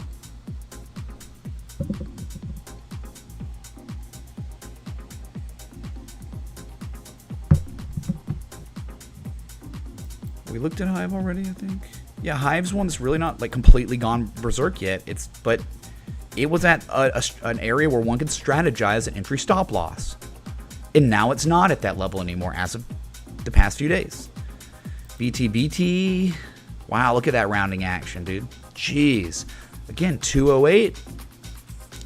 We looked at Hive already, I think. Yeah, Hive's one that's really not like completely gone berserk yet. But it was at an area where one could strategize an entry stop loss. And now it's not at that level anymore as of the past few days. BTBT. Wow, look at that rounding action, dude. Jeez. Again, 208.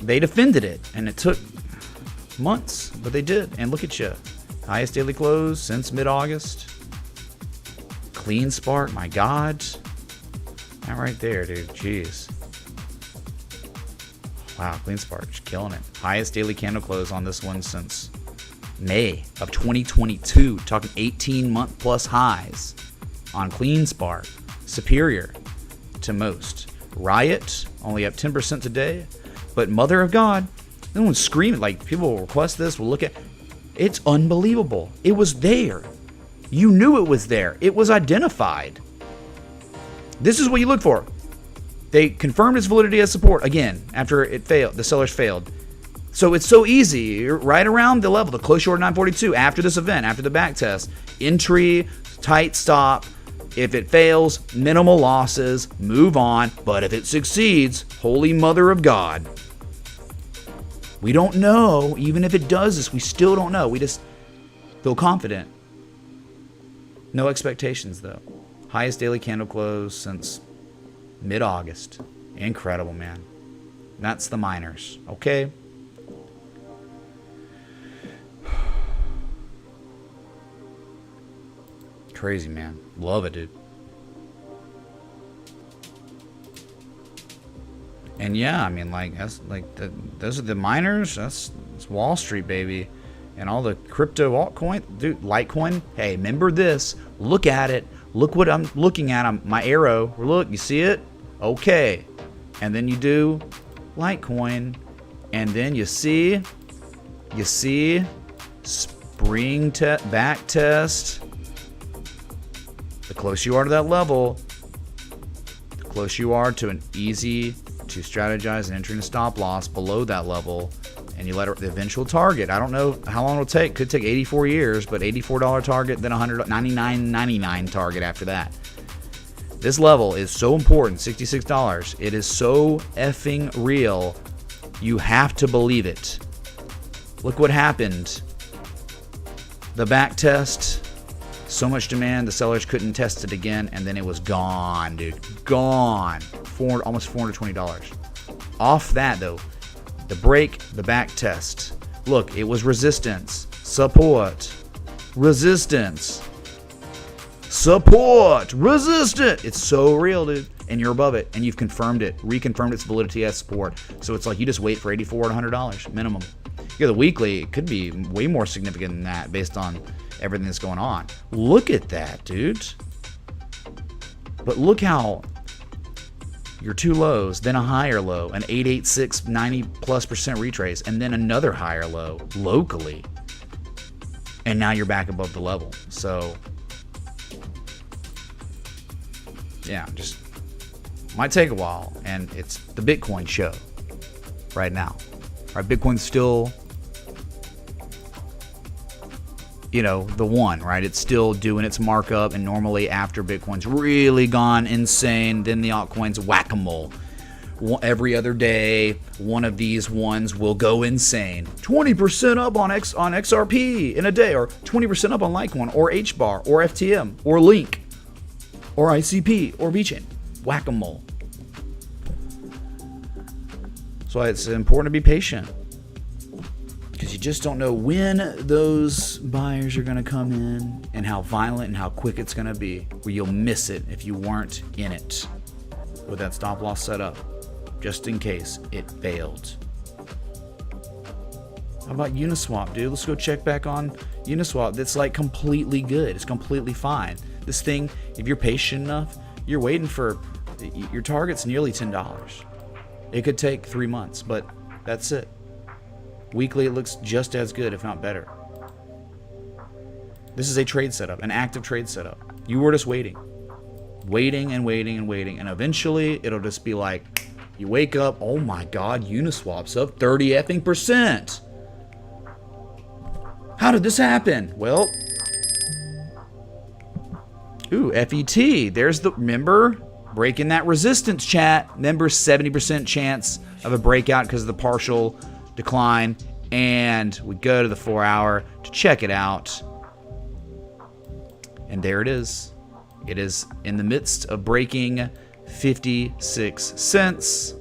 They defended it, and it took months, but they did. And look at you. Highest daily close since mid-August. Clean spark, my God. That right there, dude. Jeez. Wow, clean spark, just killing it. Highest daily candle close on this one since May of 2022. Talking 18-month plus highs on clean spark. Superior to most. Riot, only up 10% today. But Mother of God, no one's screaming. Like, people will request this, will look at. It's unbelievable. It was there. You knew it was there. It was identified. This is what you look for. They confirmed its validity as support again after it failed. The sellers failed. So it's so easy. You're right around the level, the close short 942 after this event, after the back test. Entry, tight stop. If it fails, minimal losses, move on. But if it succeeds, Holy Mother of God. We don't know. Even if it does this, we still don't know. We just feel confident. No expectations, though. Highest daily candle close since mid-August. Incredible, man. That's the miners. Okay? Crazy, man. Love it, dude. And yeah, I mean, like, that's like those are the miners. That's Wall Street, baby. And all the crypto altcoin, dude, Litecoin. Hey, remember this. Look at it. Look what I'm looking at. My arrow. Look, you see it? Okay. And then you do Litecoin. And then you see spring back test. The closer you are to that level, the closer you are to an easy to strategize and entering a stop loss below that level, and you let it, the eventual target. I don't know how long it'll take. Could take 84 years, but $84 target, then $199.99 target after that. This level is so important, $66. It is so effing real. You have to believe it. Look what happened. The back test, so much demand, the sellers couldn't test it again, and then it was gone, dude. Gone. Almost $420. Off that, though, the break, the back test. Look, it was resistance, support, resistance, support, resistance. It's so real, dude. And you're above it, and you've confirmed it, reconfirmed its validity as support. So it's like you just wait for $84 and $100 minimum. Yeah, the weekly, it could be way more significant than that based on everything that's going on. Look at that, dude. But look how your two lows, then a higher low, an 886, 90+% retrace, and then another higher low locally. And now you're back above the level. So, yeah, just might take a while. And it's the Bitcoin show right now. Right, Bitcoin's still, you know, the one, right? It's still doing its markup, and normally after Bitcoin's really gone insane, then the altcoins whack-a-mole. Every other day, one of these ones will go insane. 20% up on XRP in a day, or 20% up on Litecoin, or Hbar, or FTM, or Link, or ICP, or VeChain. Whack-a-mole. So it's important to be patient, because you just don't know when those buyers are going to come in and how violent and how quick it's going to be, where you'll miss it if you weren't in it with that stop loss set up, just in case it failed. How about Uniswap, dude? Let's go check back on Uniswap. That's like completely good. It's completely fine. This thing, if you're patient enough, you're waiting for your target's nearly $10. It could take 3 months, but that's it. Weekly, it looks just as good, if not better. This is a trade setup, an active trade setup. You were just waiting. Waiting and waiting and waiting, and eventually it'll just be like, you wake up, oh my god, Uniswap's up 30%. How did this happen? Well, ooh, FET, there's the, remember? Breaking that resistance, chat. Remember, 70% chance of a breakout because of the partial decline. And we go to the 4 hour to check it out. And there it is. It is in the midst of breaking 56 cents.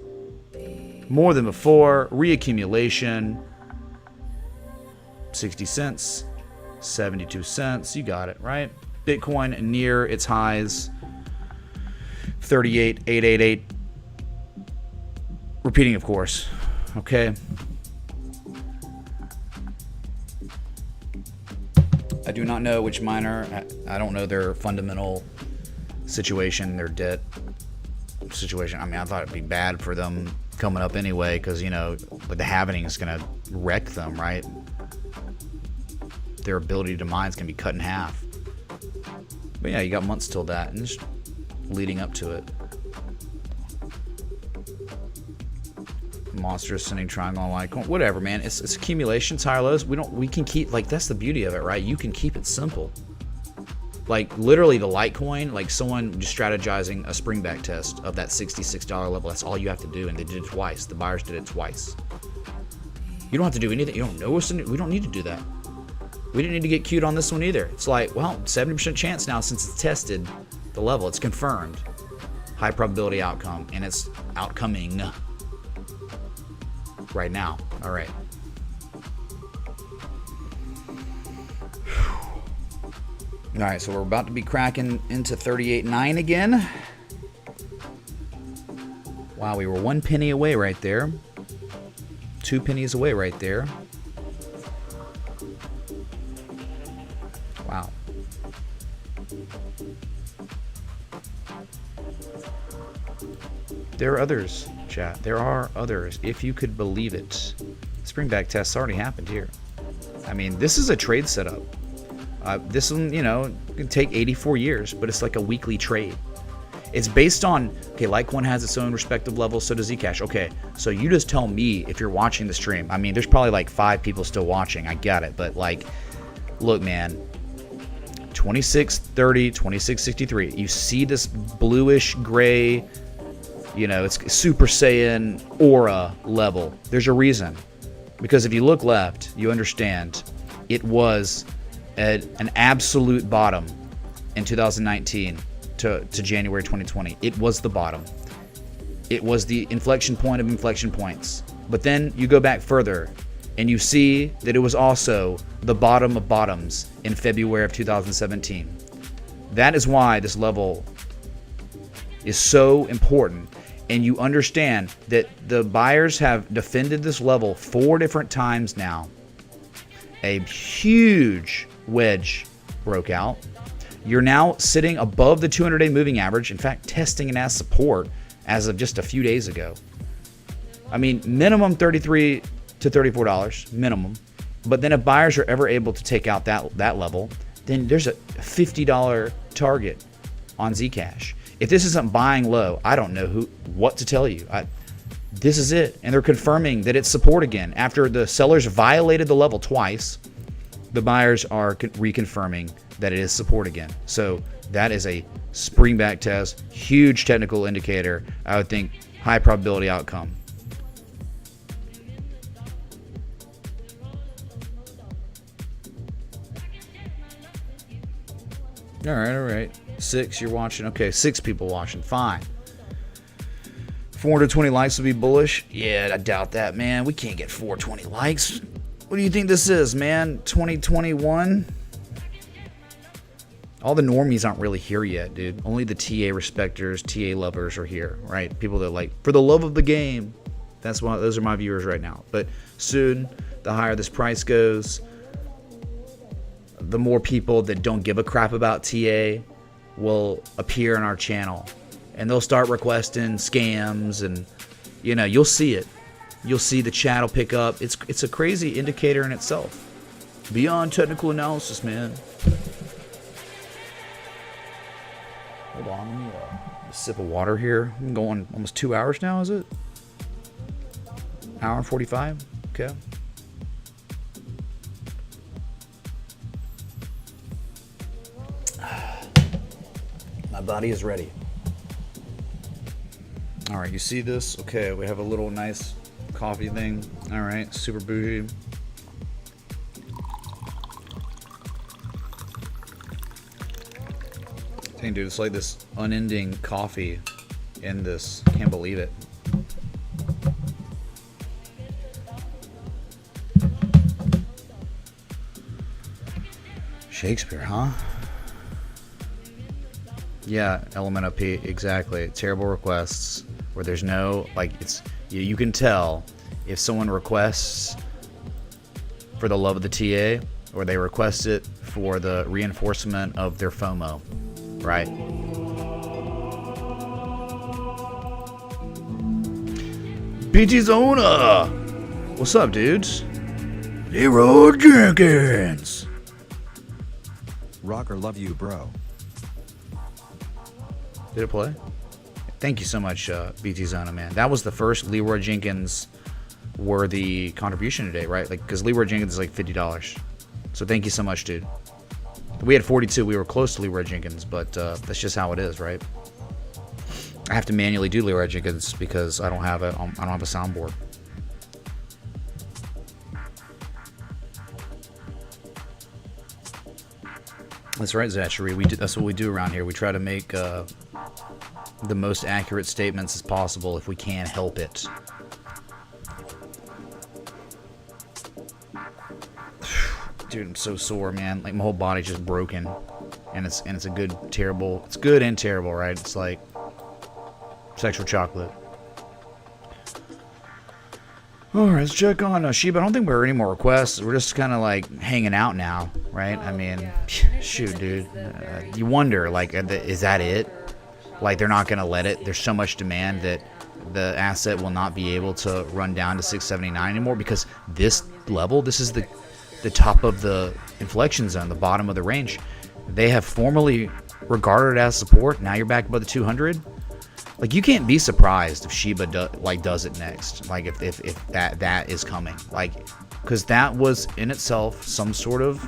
More than before. Reaccumulation. 60 cents. 72 cents. You got it, right? Bitcoin near its highs. 38,888. Repeating, of course. Okay. I do not know which miner. I don't know their fundamental situation, their debt situation. I mean, I thought it'd be bad for them coming up anyway, because, you know, like the halving is going to wreck them, right? Their ability to mine is going to be cut in half. But yeah, you got months till that, and just leading up to it. Monster ascending triangle on Litecoin, whatever, man. It's accumulations, higher lows. We can keep, like, that's the beauty of it, right? You can keep it simple. Like, literally the Litecoin, like someone just strategizing a spring back test of that $66 level. That's all you have to do, and they did it twice. The buyers did it twice. You don't have to do anything. You don't know what's in it. We don't need to do that. We didn't need to get cute on this one either. It's like, well, 70% chance now since it's tested the level. It's confirmed. High probability outcome, and it's outcoming right now. All right. All right, so we're about to be cracking into 38.9 again. Wow, we were 1 penny away right there. 2 pennies away right there. Wow. There are others, chat. There are others, if you could believe it. Springback test's already happened here. I mean, this is a trade setup. This one, you know, can take 84 years, but it's like a weekly trade. It's based on, okay, Litecoin has its own respective level, so does Zcash. Okay, so you just tell me if you're watching the stream. I mean, there's probably like 5 people still watching. I get it, but like, look, man, 2630, 2663. You see this bluish gray, you know, it's Super Saiyan aura level. There's a reason. Because if you look left, you understand it was an absolute bottom in 2019 to January 2020. It was the bottom. It was the inflection point of inflection points. But then you go back further and you see that it was also the bottom of bottoms in February of 2017. That is why this level is so important. And you understand that the buyers have defended this level 4 different times now. A huge wedge broke out. You're now sitting above the 200-day moving average. In fact, testing it as support as of just a few days ago. I mean, minimum $33 to $34, minimum. But then if buyers are ever able to take out that level, then there's a $50 target on Zcash. If this isn't buying low, I don't know what to tell you. This is it. And they're confirming that it's support again. After the sellers violated the level twice, the buyers are reconfirming that it is support again. So that is a spring back test, huge technical indicator. I would think high probability outcome. All right. 6, you're watching. Okay, 6 people watching. Fine. 420 likes would be bullish. Yeah, I doubt that, man. We can't get 420 likes. What do you think this is, man? 2021? All the normies aren't really here yet, dude. Only the TA respecters, TA lovers are here, right? People that like, for the love of the game. That's why those are my viewers right now. But soon, the higher this price goes, the more people that don't give a crap about TA will appear on our channel. And they'll start requesting scams and, you know, you'll see it. You'll see the chat will pick up. It's a crazy indicator in itself. Beyond technical analysis, man. Hold on, let me a sip of water here. I'm going almost 2 hours now, is it? Hour and 45? Okay. My body is ready. All right, you see this? Okay, we have a little nice coffee thing. All right, super bougie. Dang, dude, it's like this unending coffee in this. Can't believe it. Shakespeare, huh? Yeah, Element OP, exactly. Terrible requests where there's no, like, it's, you can tell if someone requests for the love of the TA or they request it for the reinforcement of their FOMO, right? BT Zona! What's up, dudes? Leroy Jenkins! Rocker love you, bro. Did it play? Thank you so much, BT Zona, man. That was the first Leroy Jenkins worthy contribution today, right? Like, because Leroy Jenkins is like $50. So thank you so much, dude. We had 42. We were close to Leroy Jenkins, but that's just how it is, right? I have to manually do Leroy Jenkins because I don't have a soundboard. That's right, Zachary. That's what we do around here. We try to make the most accurate statements as possible if we can help it. Dude, I'm so sore, man. Like, my whole body's just broken, and it's a good, terrible. It's good and terrible, right? It's like sexual chocolate. All right, let's check on Sheba. I don't think we're any more requests. We're just kind of like hanging out now, right? I mean, shoot, dude. You wonder, like, is that it? Like, they're not going to let it. There's so much demand that the asset will not be able to run down to 679 anymore because this level, this is the the top of the inflection zone, the bottom of the range. They have formerly regarded as support. Now you're back above the 200. Like, you can't be surprised if Sheba does it next. Like, if that is coming. Like, because that was in itself some sort of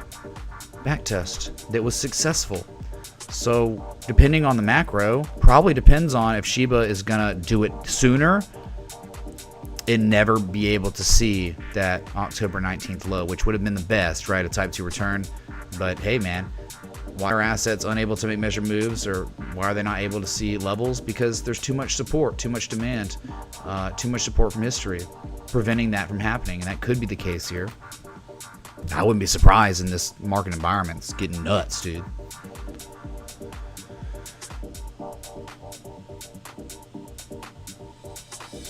backtest that was successful. So depending on the macro, probably depends on if Sheba is gonna do it sooner and never be able to see that October 19th low, which would have been the best, right? A type 2 return. But hey, man, why are assets unable to make measured moves, or why are they not able to see levels? Because there's too much support, too much demand, too much support from history, preventing that from happening. And that could be the case here. I wouldn't be surprised in this market environment. It's getting nuts, dude.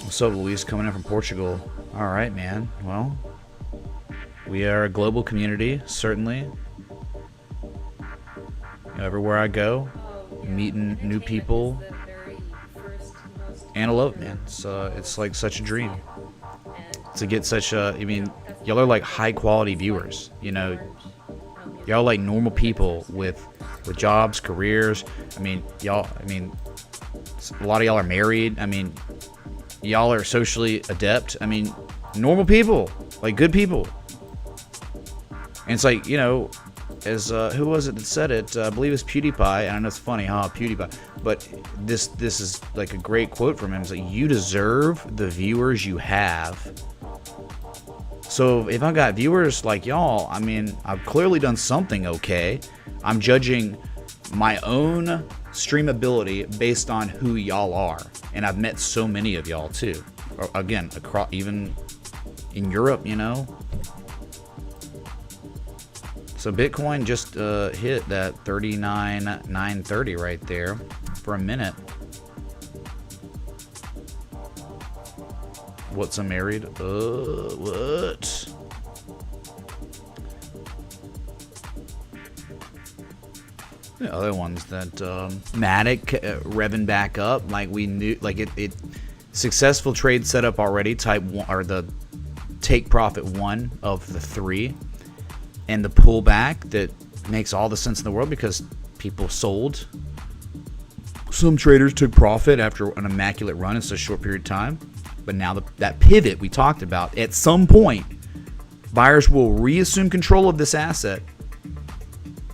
What's up, Luis? Coming in from Portugal. All right, man. Well, we are a global community, certainly. Everywhere I go, meeting new people. Antelope, man. It's like such a dream to get such a. I mean, y'all are like high quality viewers. You know, y'all like normal people with jobs, careers. I mean, y'all. I mean, a lot of y'all are married. I mean, y'all are socially adept. I mean, normal people, like good people. And it's like, you know, as who was it that said it? I believe it's PewDiePie. And I know it's funny, PewDiePie. But this is like a great quote from him. It's like, you deserve the viewers you have. So if I got viewers like y'all, I mean, I've clearly done something okay. I'm judging my own streamability based on who y'all are. And I've met so many of y'all too. Or, again, across, even in Europe, you know. So Bitcoin just hit that 39,930 right there for a minute. What's a married? What? The other ones that Matic revving back up, like we knew, like it successful trade set up already. Type 1 or the take profit 1 of the 3. And the pullback that makes all the sense in the world because people sold. Some traders took profit after an immaculate run in such a short period of time. But now that pivot we talked about, at some point, buyers will reassume control of this asset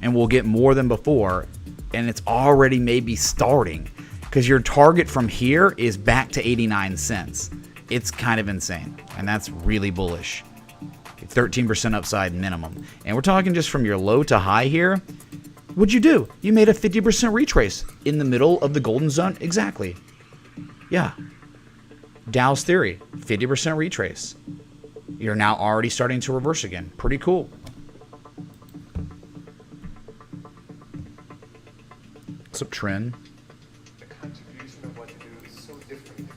and will get more than before. And it's already maybe starting because your target from here is back to 89 cents. It's kind of insane. And that's really bullish. 13% upside minimum. And we're talking just from your low to high here. What'd you do? You made a 50% retrace in the middle of the golden zone. Exactly. Yeah. Dow's theory, 50% retrace. You're now already starting to reverse again. Pretty cool. What's up, Trend? The contribution of what you do is so different.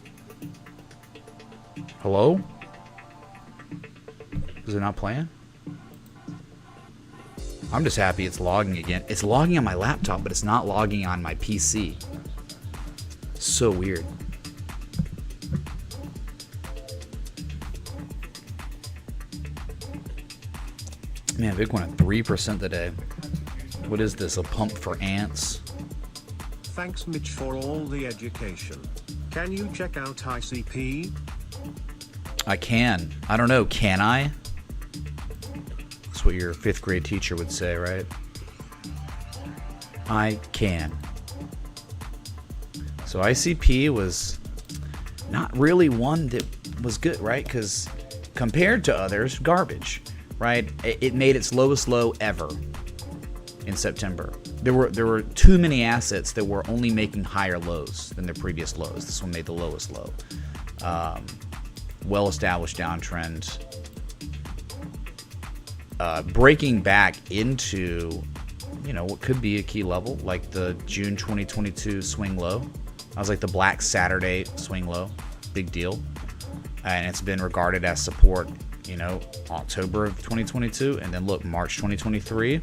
Hello? Is it not playing? I'm just happy it's logging again. It's logging on my laptop, but it's not logging on my PC. So weird. Man, Bitcoin at 3% today. What is this? A pump for ants? Thanks, Mitch, for all the education. Can you check out ICP? I can. I don't know. Can I? That's what your 5th grade teacher would say, right? I can. So ICP was not really one that was good, right? Because compared to others, garbage, right? It made its lowest low ever in September. There were too many assets that were only making higher lows than their previous lows. This one made the lowest low. Well-established downtrend. Breaking back into, you know, what could be a key level, like the June 2022 swing low. That was like the Black Saturday swing low. Big deal. And it's been regarded as support, you know, October of 2022. And then look, March 2023.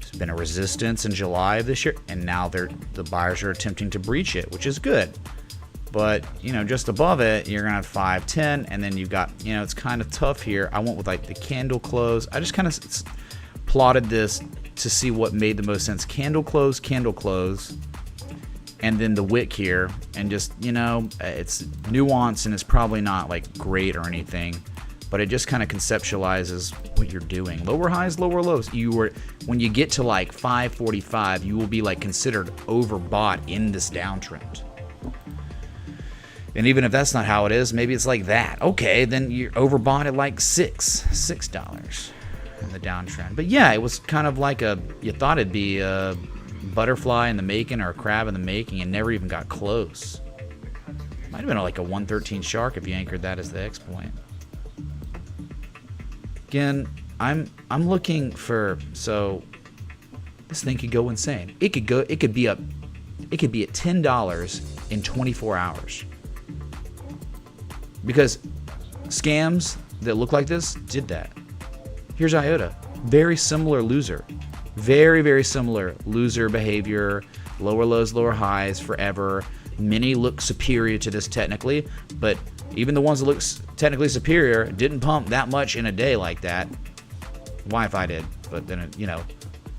There's been a resistance in July of this year. And now the buyers are attempting to breach it, which is good. But, you know, just above it, you're going to have 5, 10, and then you've got, you know, it's kind of tough here. I went with like the candle close. I just kind of plotted this to see what made the most sense. Candle close, and then the wick here, and just, you know, it's nuanced and it's probably not like great or anything, but it just kind of conceptualizes what you're doing. Lower highs, lower lows. When you get to like 545, you will be like considered overbought in this downtrend. And even if that's not how it is, maybe it's like that. Okay, then you're overbought at like $6 in the downtrend. But yeah, it was kind of like you thought it'd be a butterfly in the making or a crab in the making, and never even got close. Might have been like a 113 shark if you anchored that as the X point. Again, I'm looking for, so this thing could go insane. It could be at $10 in 24 hours. Because scams that look like this did that. Here's IOTA. Very similar loser. Very, very similar loser behavior. Lower lows, lower highs forever. Many look superior to this technically, but even the ones that look technically superior didn't pump that much in a day like that. Wi-Fi did, but then, you know,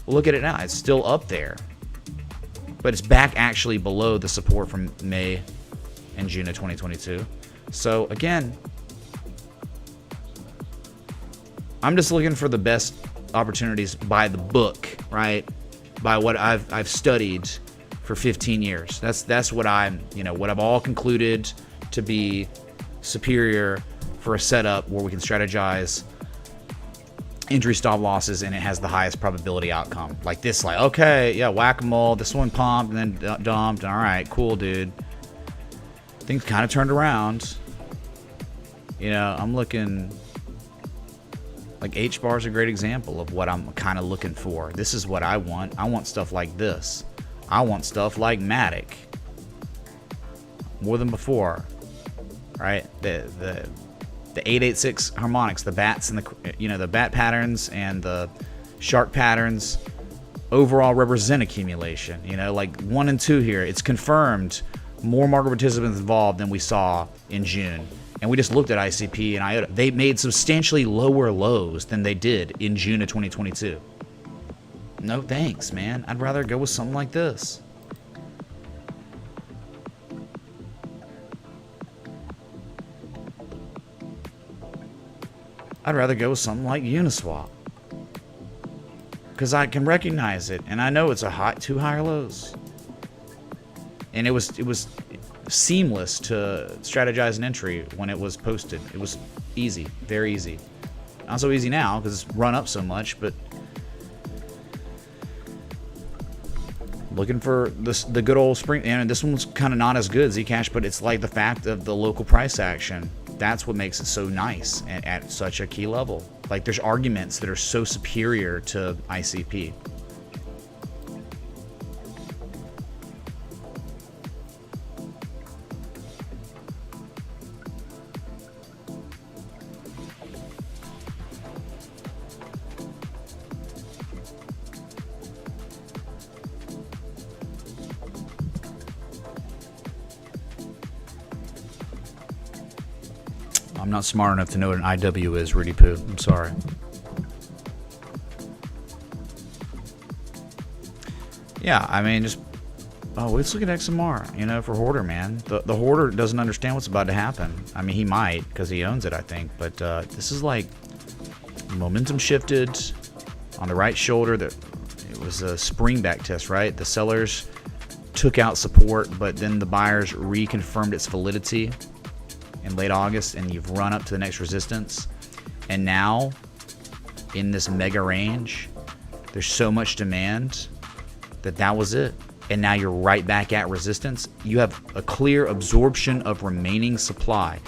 look at it now. It's still up there. But it's back actually below the support from May and June of 2022. So again, I'm just looking for the best opportunities by the book, right? By what I've studied for 15 years. That's what what I've all concluded to be superior for a setup where we can strategize entry stop losses and it has the highest probability outcome. Like this, like, okay, yeah, whack-a-mole, this one pumped and then dumped. All right, cool, dude. Things kind of turned around. You know, I'm looking, like Hbar is a great example of what I'm kind of looking for. This is what I want. I want stuff like this. I want stuff like Matic. More than before, right? The 886 harmonics, the bats and the bat patterns and the shark patterns overall represent accumulation. You know, like 1 and 2 here. It's confirmed more market participants involved than we saw in June. And we just looked at ICP and IOTA. They made substantially lower lows than they did in June of 2022. No thanks, man. I'd rather go with something like this. I'd rather go with something like Uniswap. Because I can recognize it, and I know it's two higher lows. And it was seamless to strategize an entry when it was posted. It was easy, very easy. Not so easy now because it's run up so much, but looking for the good old spring. And this one's kind of not as good, Zcash, but it's like the fact of the local price action. That's what makes it so nice at such a key level. Like there's arguments that are so superior to ICP. I'm not smart enough to know what an IW is, Rudy Poo. I'm sorry. Yeah, I mean, let's look at XMR, you know, for Hoarder, man. The Hoarder doesn't understand what's about to happen. I mean, he might, because he owns it, I think. But this is like momentum shifted on the right shoulder. It was a spring back test, right? The sellers took out support, but then the buyers reconfirmed its validity in late August, and you've run up to the next resistance. And now, in this mega range, there's so much demand that was it. And now you're right back at resistance. You have a clear absorption of remaining supply,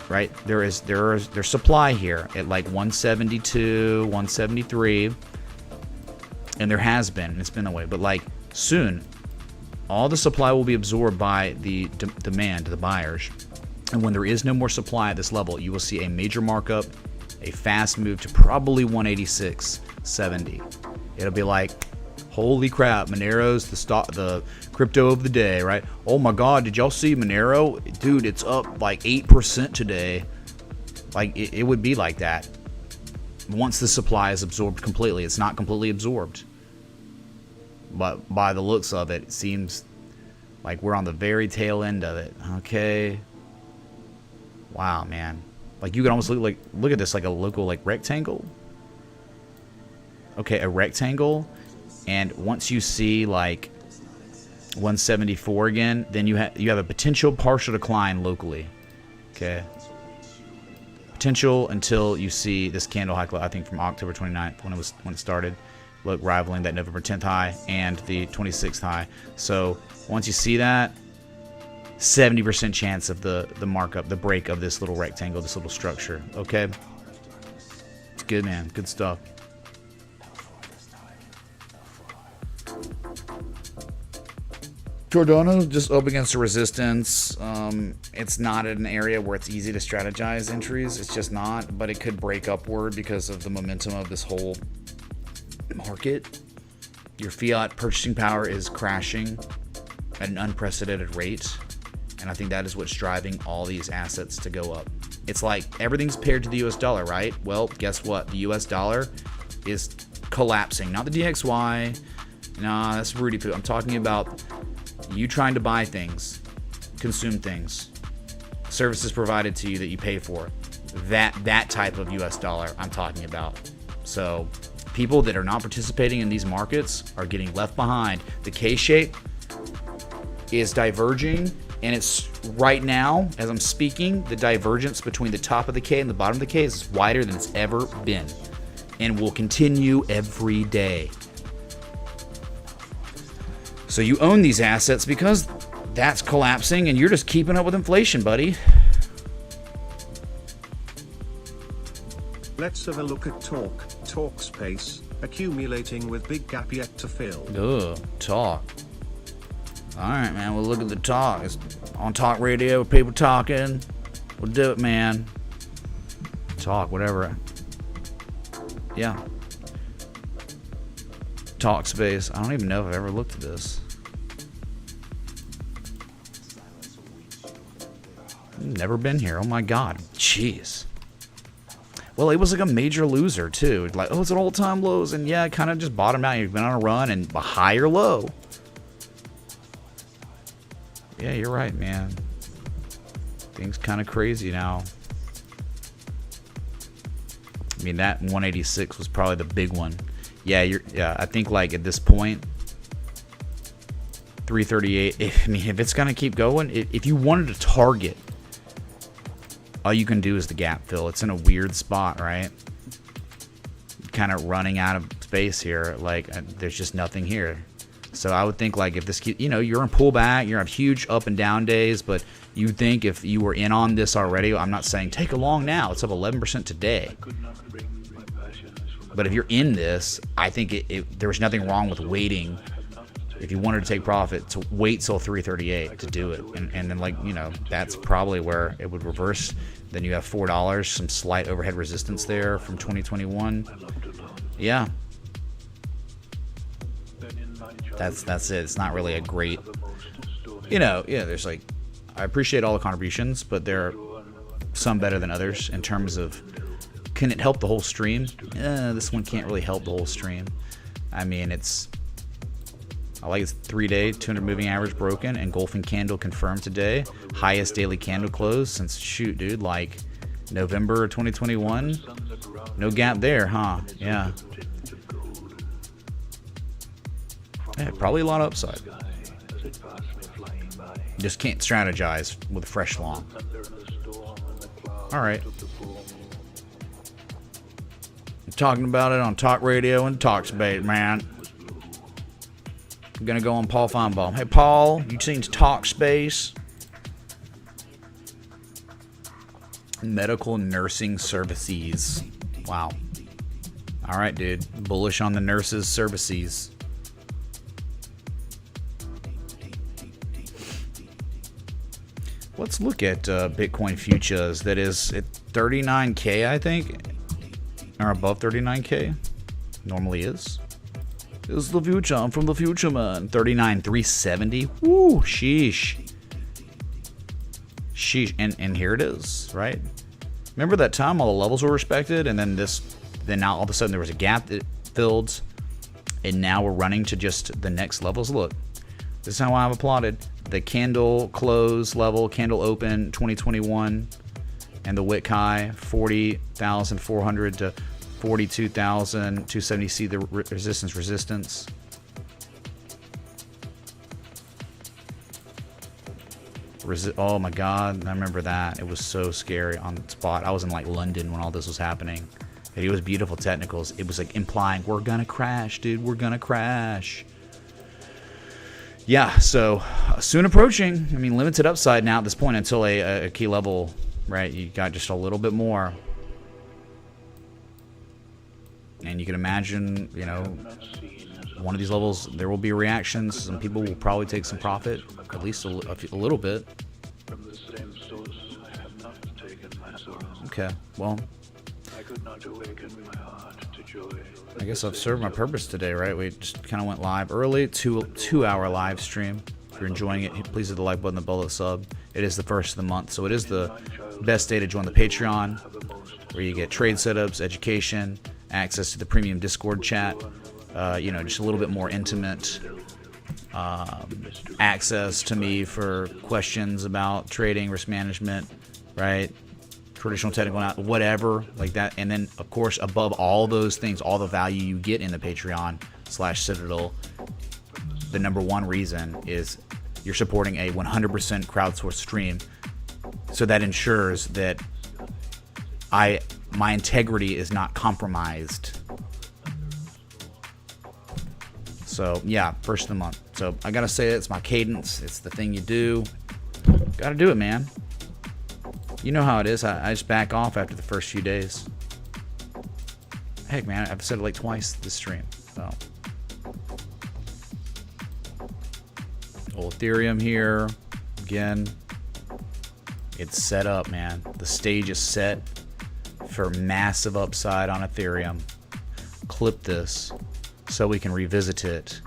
right? There's supply here at like 172, 173, and there has been, and it's been that way. But like soon, all the supply will be absorbed by the demand, the buyers. And when there is no more supply at this level, you will see a major markup, a fast move to probably 186.70. It'll be like, Holy crap, Monero's the crypto of the day, right? Oh my God, did y'all see Monero? Dude, it's up like 8% today. Like, it would be like that once the supply is absorbed completely. It's not completely absorbed, but by the looks of it, it seems like we're on the very tail end of it. Okay. Wow, man. Like, you could almost look at this like a local like rectangle. Okay, a rectangle, and once you see like 174 again, then you have a potential partial decline locally. Okay. Potential until you see this candle high, I think from October 29th when it started, look, rivaling that November 10th high and the 26th high. So once you see that, 70% chance of the markup, the break of this little rectangle, this little structure. Okay, it's good, man. Good stuff. Cardano just up against a resistance. It's not an area where it's easy to strategize entries. It's just not, but it could break upward because of the momentum of this whole market. Your fiat purchasing power is crashing at an unprecedented rate, and I think that is what's driving all these assets to go up. It's like everything's paired to the US dollar, right? Well, guess what? The US dollar is collapsing. Not the DXY. Nah, that's Rudy poo. I'm talking about you trying to buy things, consume things, services provided to you that you pay for. That type of US dollar I'm talking about. So people that are not participating in these markets are getting left behind. The K-shape is diverging, and it's right now, as I'm speaking, the divergence between the top of the K and the bottom of the K is wider than it's ever been, and will continue every day. So you own these assets because that's collapsing, and you're just keeping up with inflation, buddy. Let's have a look at Talkspace, accumulating with big gap yet to fill. Ugh, talk. Alright, man, we'll look at the talk. It's on talk radio, people talking. We'll do it, man. Talk, whatever. Yeah. Talkspace. I don't even know if I've ever looked at this. Never been here. Oh my God. Jeez. Well, it was like a major loser too. Like, oh, it's an all-time lows, and yeah, it kind of just bottomed out. You've been on a run, and a higher low. Yeah, you're right, man. Things kind of crazy now. I mean, that 186 was probably the big one. Yeah, I think like at this point, 338. If it's gonna keep going, if you wanted to target, all you can do is the gap fill. It's in a weird spot, right? Kind of running out of space here. Like, there's just nothing here. So I would think like if this, you're in pullback, you're on huge up and down days, but you think if you were in on this already, I'm not saying take a long now. It's up 11% today. But if you're in this, I think there was nothing wrong with waiting. If you wanted to take profit, to wait till 338 to do it, and then that's probably where it would reverse. Then you have $4, some slight overhead resistance there from 2021. Yeah, that's it. It's not really a great, there's like, I appreciate all the contributions, but there are some better than others in terms of, can it help the whole stream? This one can't really help the whole stream. I mean, I like its 3-day 200 moving average broken, engulfing candle confirmed today. Highest daily candle close since, shoot, dude, like November 2021. No gap there, huh? Yeah. Yeah, probably a lot of upside. Just can't strategize with fresh long. All right. I'm talking about it on talk radio and Talkspace, man. I'm gonna go on Paul Feinbaum. Hey, Paul, you seen Talkspace? Medical nursing services. Wow. All right, dude. Bullish on the nurses' services. Let's look at Bitcoin futures. That is at 39K, I think, or above 39K. Normally is. It's the future. I'm from the future, man. 39,370. Woo, sheesh. Sheesh. And here it is, right? Remember that time all the levels were respected, and then now all of a sudden there was a gap that filled, and now we're running to just the next levels. Look, this is how I've applauded the candle close level, candle open 2021, and the wick high 40,400 to 42,270. See the resistance. Oh my God, I remember that. It was so scary on the spot. I was in like London when all this was happening. And it was beautiful technicals. It was like implying, we're gonna crash, dude. We're gonna crash. Yeah, so soon approaching. I mean, limited upside now at this point until a key level, right? You got just a little bit more. And you can imagine, you know, one of these levels, there will be reactions. Some people will probably take some profit, at least a little bit. Okay, well, I guess I've served my purpose today, right? We just kind of went live early, two-hour live stream. If you're enjoying it, please hit the like button, the bullet sub. It is the first of the month, so it is the best day to join the Patreon, where you get trade setups, education, access to the premium Discord chat, you know, just a little bit more intimate access to me for questions about trading, risk management, right? Traditional technical, whatever like that. And then, of course, above all those things, all the value you get in the Patreon/Citadel, the number one reason is you're supporting a 100% crowdsourced stream. So that ensures that my integrity is not compromised. So yeah, first of the month. So I gotta say, it's my cadence. It's the thing you do. Gotta do it, man. You know how it is. I just back off after the first few days. Heck, man, I've said it like twice this stream. So, old Ethereum here again. It's set up, man. The stage is set for massive upside on Ethereum. Clip this so we can revisit it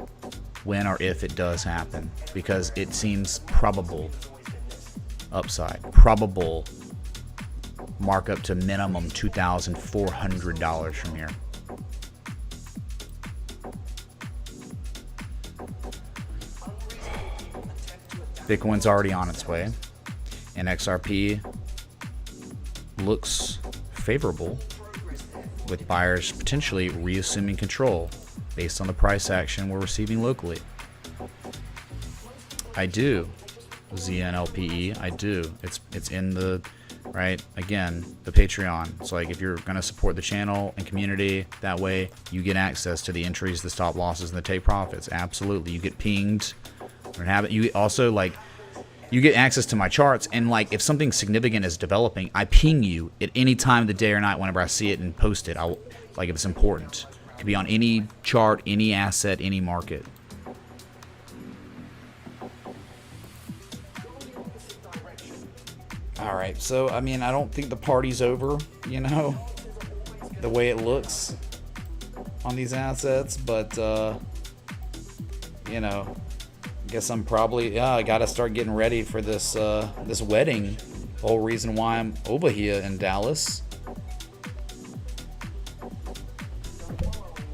when or if it does happen, because it seems probable upside, probable markup to minimum $2,400 from here. Bitcoin's already on its way, and XRP looks favorable, with buyers potentially reassuming control based on the price action we're receiving locally. I do. ZNLPE, I do. It's in the, right, again, the Patreon. It's like, if you're going to support the channel and community, that way you get access to the entries, the stop losses, and the take profits. Absolutely. You get pinged. You also, like, you get access to my charts, and like, if something significant is developing, I ping you at any time of the day or night whenever I see it and post it. Like, if it's important. It could be on any chart, any asset, any market. Alright, so, I mean, I don't think the party's over, you know, the way it looks on these assets, but, you know, I guess I'm probably, I gotta start getting ready for this, this wedding. The whole reason why I'm over here in Dallas.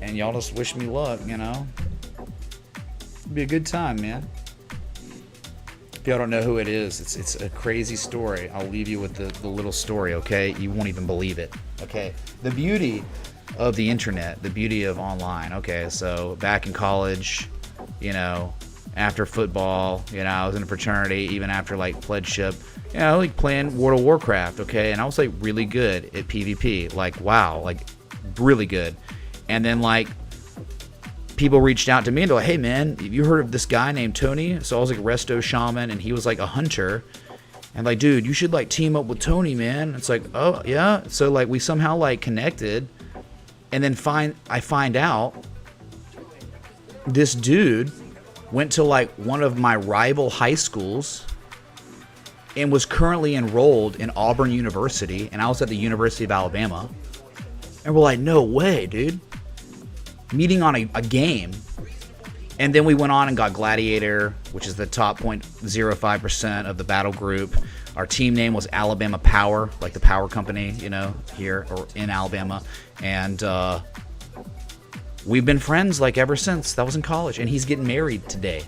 And y'all just wish me luck, you know. It'll be a good time, man. If y'all don't know who it is, it's a crazy story. I'll leave you with the little story, okay? You won't even believe it, okay? The beauty of the internet, the beauty of online, okay? So back in college, you know, after football, you know, I was in a fraternity, even after like pledgeship, you know, like playing World of Warcraft, okay? And I was like really good at PvP, like wow, like really good. And then like people reached out to me and they're like, hey man, have you heard of this guy named Tony? So I was like a resto shaman, and he was like a hunter. And like, dude, you should like team up with Tony, man. It's like, oh yeah. So like we somehow like connected, and then I find out this dude went to like one of my rival high schools and was currently enrolled in Auburn University, and I was at the University of Alabama. And we're like, no way, dude. Meeting on a game, And then we went on and got Gladiator, which is the top 0.05% of the battle group. Our team name was Alabama Power, like the power company, you know, here or in Alabama. And we've been friends like ever since. That was in college. And he's getting married today.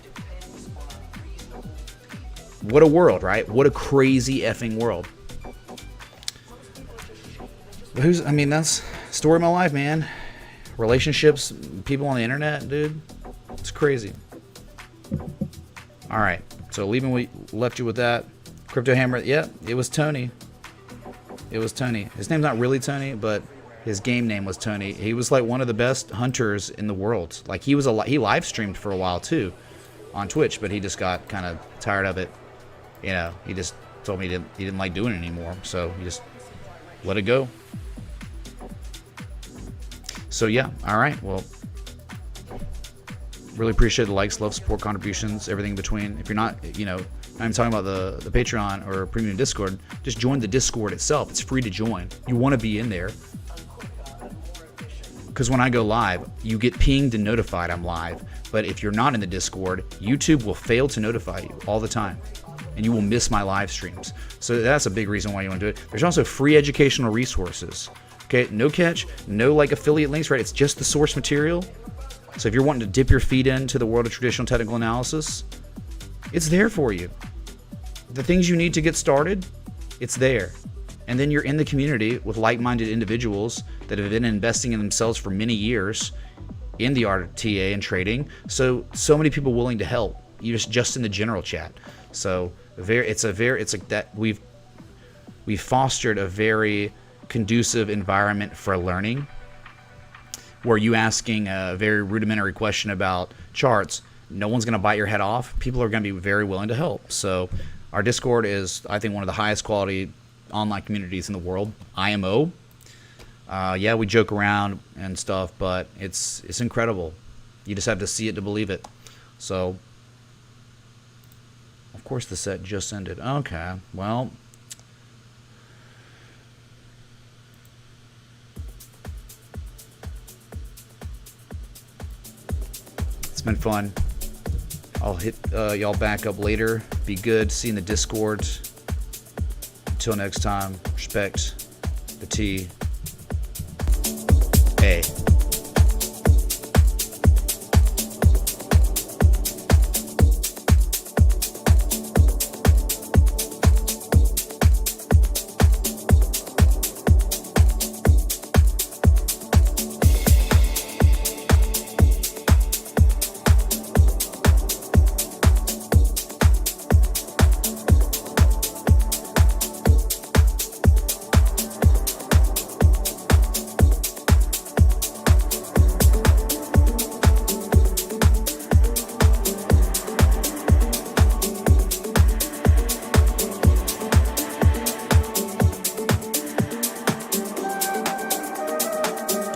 What a world, right? What a crazy effing world. But I mean, that's the story of my life, man. Relationships, people on the internet, dude. It's crazy. All right. So left you with that. Crypto Hammer. Yeah, it was Tony. It was Tony. His name's not really Tony, but his game name was Tony. He was like one of the best hunters in the world. Like he live streamed for a while too on Twitch, but he just got kind of tired of it. You know, he just told me he didn't like doing it anymore, so he just let it go. So yeah, all right. Well, really appreciate the likes, love, support, contributions, everything in between. If you're not, you know, I'm talking about the Patreon or Premium Discord, just join the Discord itself. It's free to join. You want to be in there. Because when I go live, you get pinged and notified I'm live. But if you're not in the Discord, YouTube will fail to notify you all the time. And you will miss my live streams. So that's a big reason why you want to do it. There's also free educational resources. Okay, no catch, no like affiliate links, right? It's just the source material. So if you're wanting to dip your feet into the world of traditional technical analysis, it's there for you. The things you need to get started, it's there. And then you're in the community with like-minded individuals that have been investing in themselves for many years in the art of TA and trading. So many people willing to help. You just in the general chat. So we've fostered a very conducive environment for learning, where you asking a very rudimentary question about charts, no one's going to bite your head off. People are going to be very willing to help. So our Discord is, I think, one of the highest quality online communities in the world. IMO. Yeah, we joke around and stuff, but it's incredible. You just have to see it to believe it. So, of course, the set just ended. Okay, well. It's been fun. I'll hit y'all back up later. Be good. See you in the Discord. Until next time, respect the T. A.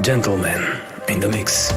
Gentlemen in the mix.